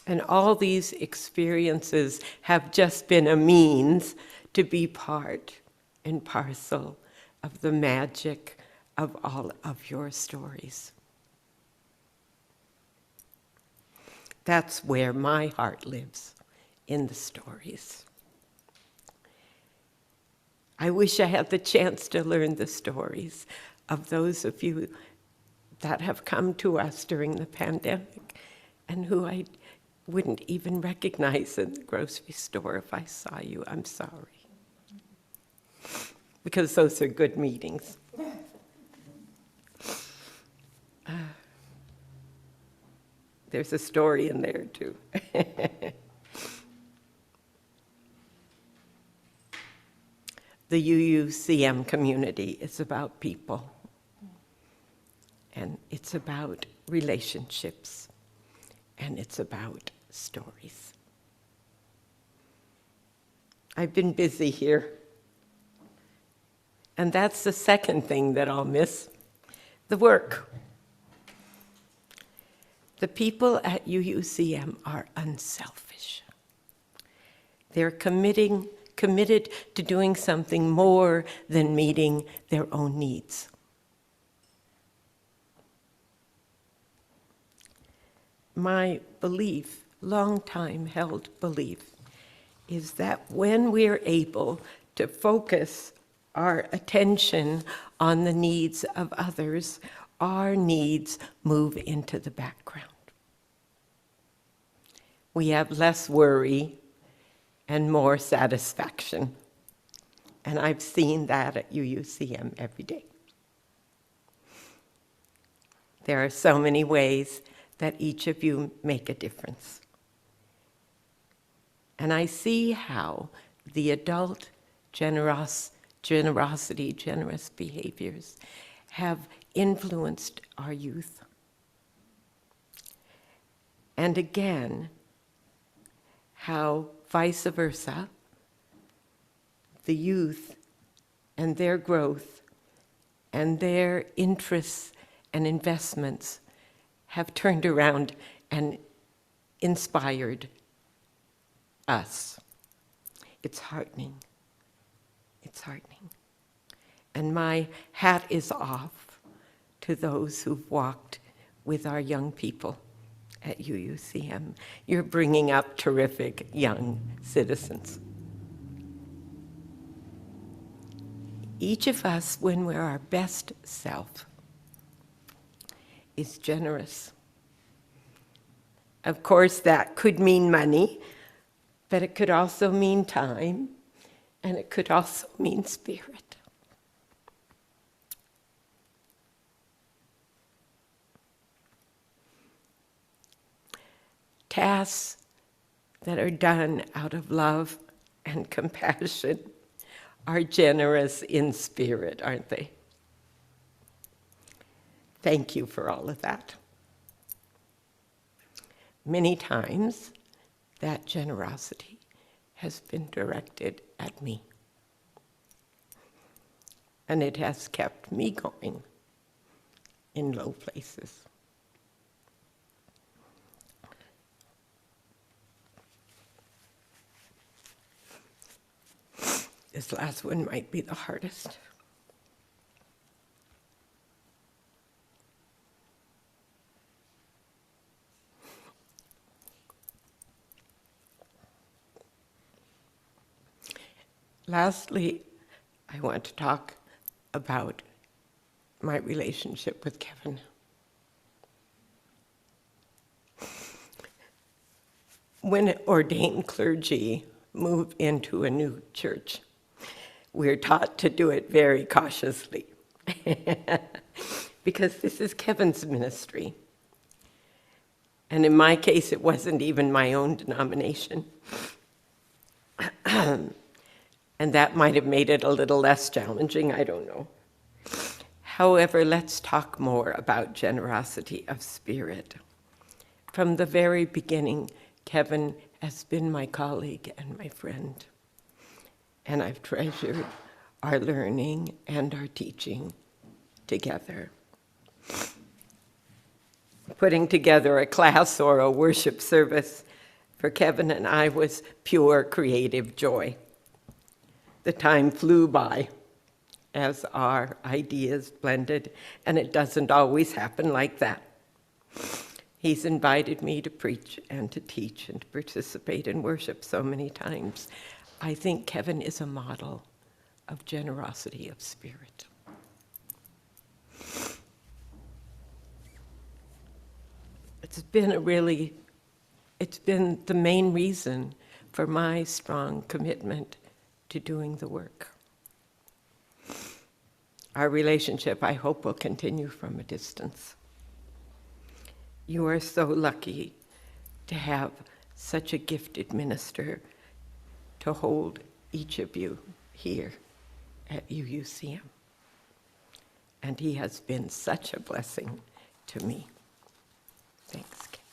And all these experiences have just been a means to be part and parcel of the magic of all of your stories. That's where my heart lives, in the stories. I wish I had the chance to learn the stories of those of you that have come to us during the pandemic and who I wouldn't even recognize in the grocery store if I saw you. I'm sorry. Because those are good meetings. There's a story in there too. The UUCM community is about people, and it's about relationships, and it's about stories. I've been busy here, and that's the second thing that I'll miss, the work. The people at UUCM are unselfish. They're committed to doing something more than meeting their own needs. My belief, long time held belief, is that when we're able to focus our attention on the needs of others, our needs move into the background. We have less worry and more satisfaction. And I've seen that at UUCM every day. There are so many ways that each of you make a difference. And I see how the adult generosity, generous behaviors have influenced our youth. And again, how vice versa, the youth and their growth and their interests and investments have turned around and inspired us. It's heartening. It's heartening. And my hat is off to those who've walked with our young people at UUCM. You're bringing up terrific young citizens. Each of us, when we're our best self, is generous. Of course, that could mean money, but it could also mean time, and it could also mean spirit. Tasks that are done out of love and compassion are generous in spirit, aren't they? Thank you for all of that. Many times, that generosity has been directed at me. And it has kept me going in low places. This last one might be the hardest. Lastly, I want to talk about my relationship with Kevin. When ordained clergy move into a new church, we're taught to do it very cautiously because this is Kevin's ministry. And in my case, it wasn't even my own denomination. And that might have made it a little less challenging, I don't know. However, let's talk more about generosity of spirit. From the very beginning, Kevin has been my colleague and my friend, and I've treasured our learning and our teaching together. Putting together a class or a worship service for Kevin and I was pure creative joy. The time flew by as our ideas blended, and it doesn't always happen like that. He's invited me to preach and to teach and to participate in worship so many times. I think Kevin is a model of generosity of spirit. It's been the main reason for my strong commitment to doing the work. Our relationship, I hope, will continue from a distance. You are so lucky to have such a gifted minister to hold each of you here at UUCM. And he has been such a blessing to me. Thanks, Kevin.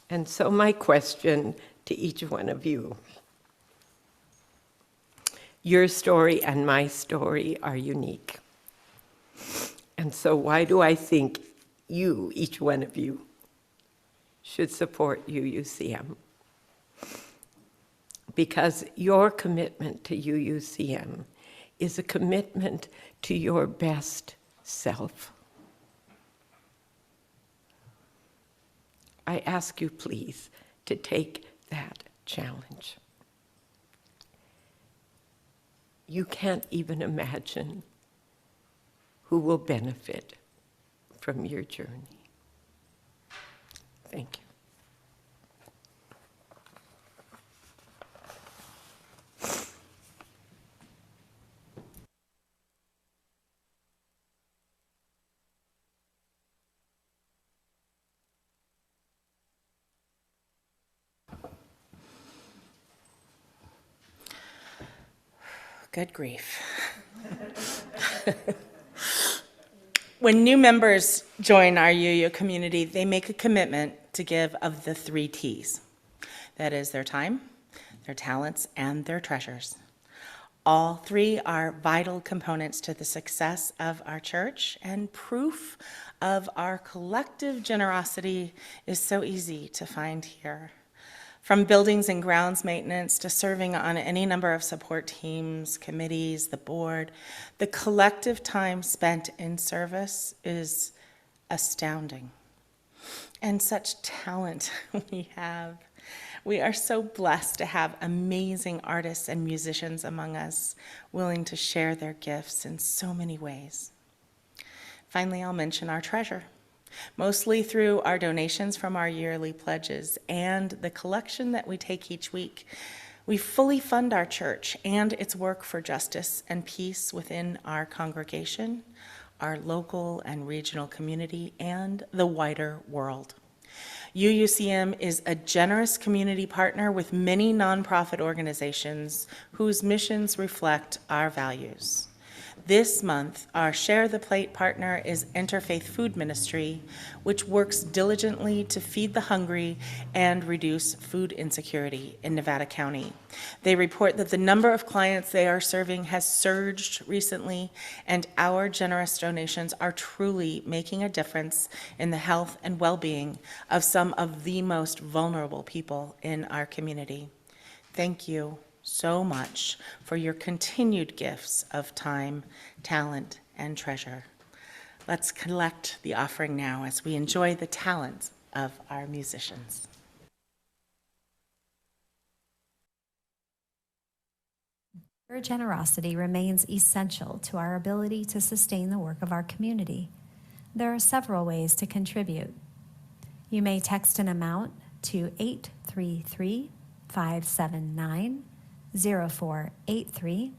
And so my question to each one of you. Your story and my story are unique. And so why do I think you, each one of you, should support UUCM? Because your commitment to UUCM is a commitment to your best self. I ask you, please, to take that challenge. You can't even imagine who will benefit from your journey. Thank you. Good grief. When new members join our UU community, they make a commitment to give of the 3 T's. That is their time, their talents, and their treasures. All 3 are vital components to the success of our church, and proof of our collective generosity is so easy to find here. From buildings and grounds maintenance to serving on any number of support teams, committees, the board, the collective time spent in service is astounding. And such talent we have. We are so blessed to have amazing artists and musicians among us, willing to share their gifts in so many ways. Finally, I'll mention our treasure. Mostly through our donations from our yearly pledges and the collection that we take each week, we fully fund our church and its work for justice and peace within our congregation, our local and regional community, and the wider world. UUCM is a generous community partner with many nonprofit organizations whose missions reflect our values. This month, our Share the Plate partner is Interfaith Food Ministry, which works diligently to feed the hungry and reduce food insecurity in Nevada County. They report that the number of clients they are serving has surged recently, and our generous donations are truly making a difference in the health and well-being of some of the most vulnerable people in our community. Thank you so much for your continued gifts of time, talent, and treasure. Let's collect the offering now as we enjoy the talents of our musicians. Your generosity remains essential to our ability to sustain the work of our community. There are several ways to contribute. You may text an amount to 833-579-0483,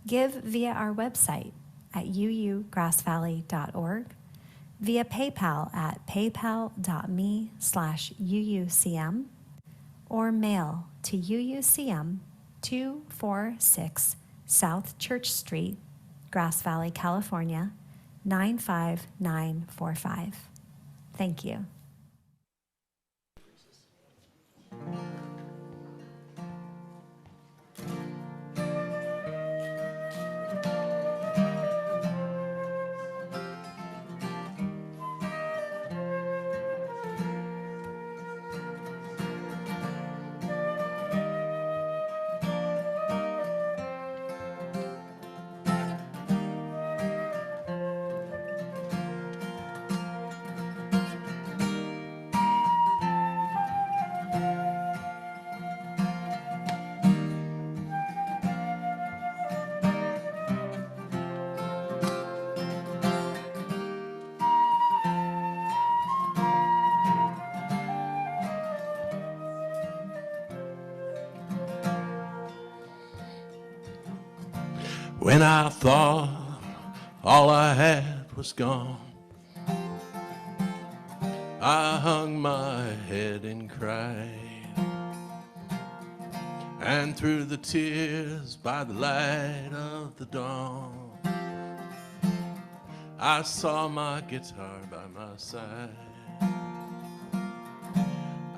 give via our website at uugrassvalley.org, via PayPal at paypal.me/UUCM, or mail to UUCM 246 South Church Street, Grass Valley, California, 95945. Thank you. When I thought all I had was gone, I hung my head and cried. And through the tears by the light of the dawn, I saw my guitar by my side.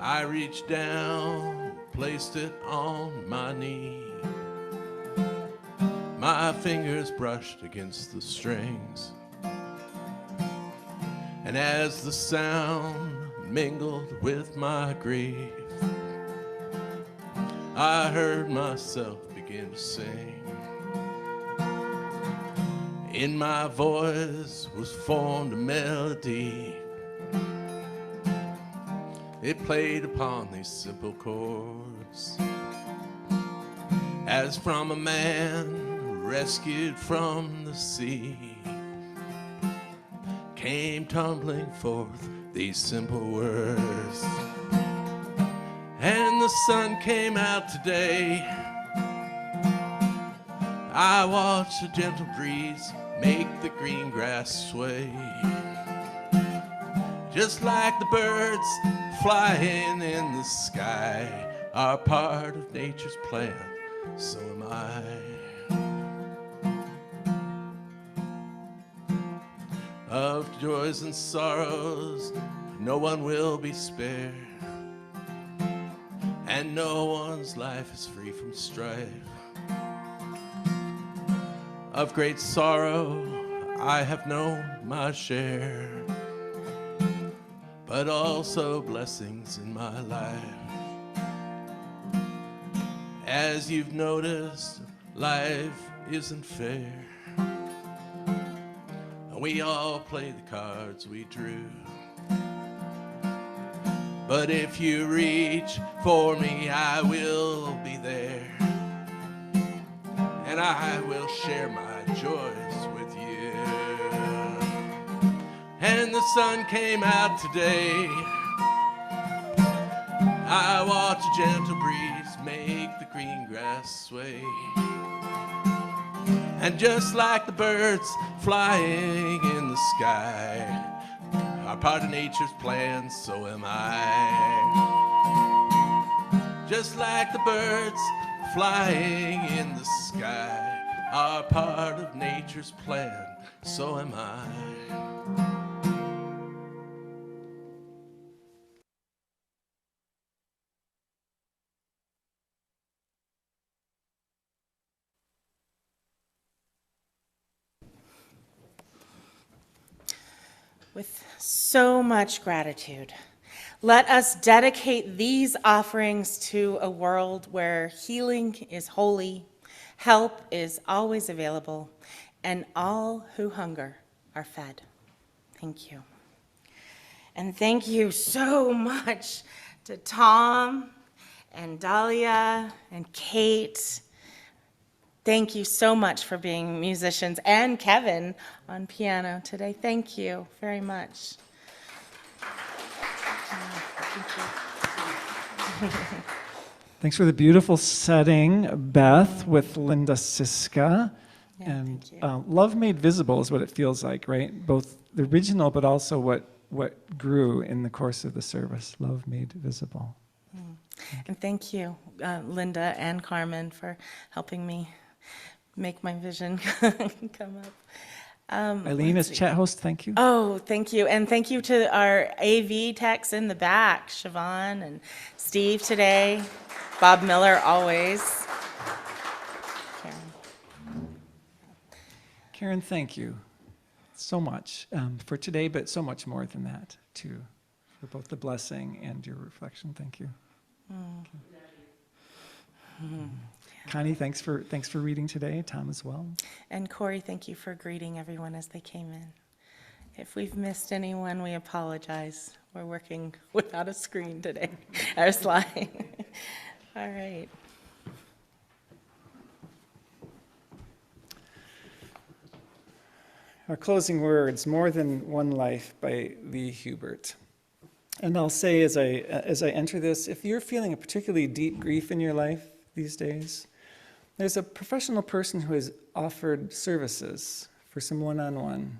I reached down, placed it on my knee. My fingers brushed against the strings, and as the sound mingled with my grief, I heard myself begin to sing. In my voice was formed a melody. It played upon these simple chords, as from a man rescued from the sea, came tumbling forth these simple words. And the sun came out today. I watched a gentle breeze make the green grass sway. Just like the birds flying in the sky are part of nature's plan, so am I. Of joys and sorrows, no one will be spared, and no one's life is free from strife. Of great sorrow, I have known my share, but also blessings in my life. As you've noticed, life isn't fair. We all play the cards we drew. But if you reach for me, I will be there. And I will share my joys with you. And the sun came out today. I watch a gentle breeze make the green grass sway. And just like the birds flying in the sky are part of nature's plan, so am I. Just like the birds flying in the sky are part of nature's plan, so am I. With so much gratitude, let us dedicate these offerings to a world where healing is holy, help is always available, and all who hunger are fed. Thank you. And thank you so much to Tom and Dahlia and Kate. Thank you so much for being musicians, and Kevin on piano today. Thank you very much. Thanks for the beautiful setting, Beth, with Linda Siska. Yeah, And thank you. Love Made Visible is what it feels like, right? Both the original, but also what grew in the course of the service. Love Made Visible. And thank you, Linda and Carmen, for helping me make my vision come Eileen is chat host, thank you. Oh, thank you. And thank you to our AV techs in the back, Siobhan and Steve today, Bob Miller always. Karen, thank you so much for today, but so much more than that, too, for both the blessing and your reflection. Thank you. Connie, thanks for reading today. Tom as well. And Corey, thank you for greeting everyone as they came in. If we've missed anyone, we apologize. We're working without a screen today, our slide. All right. Our closing words, More Than One Life by Lee Hubert. And I'll say as I enter this, if you're feeling a particularly deep grief in your life these days, there's a professional person who has offered services for some one-on-one.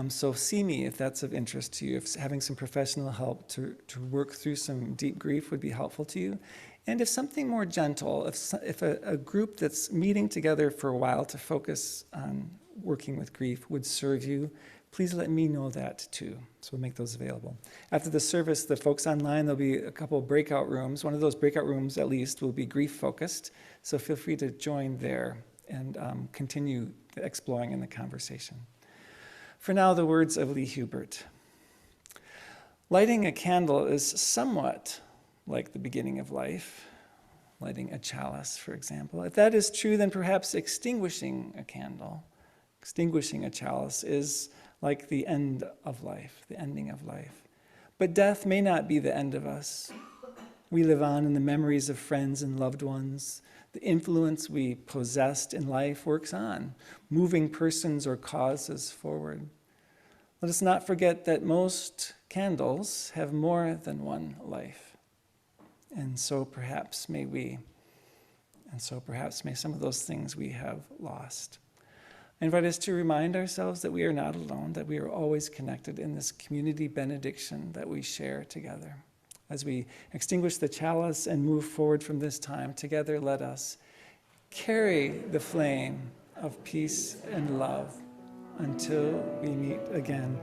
So see me if that's of interest to you, if having some professional help to work through some deep grief would be helpful to you. And if something more gentle, if a group that's meeting together for a while to focus on working with grief would serve you, please let me know that too. So we'll make those available. After the service, the folks online, there'll be a couple of breakout rooms. One of those breakout rooms, at least, will be grief focused. So feel free to join there and continue exploring in the conversation. For now, the words of Lee Hubert. Lighting a candle is somewhat like the beginning of life, lighting a chalice, for example. If that is true, then perhaps extinguishing a candle, extinguishing a chalice is like the end of life, the ending of life. But death may not be the end of us. We live on in the memories of friends and loved ones. The influence we possessed in life works on, moving persons or causes forward. Let us not forget that most candles have more than one life. And so perhaps may we, and so perhaps may some of those things we have lost. I invite us to remind ourselves that we are not alone, that we are always connected in this community benediction that we share together. As we extinguish the chalice and move forward from this time, together let us carry the flame of peace and love until we meet again.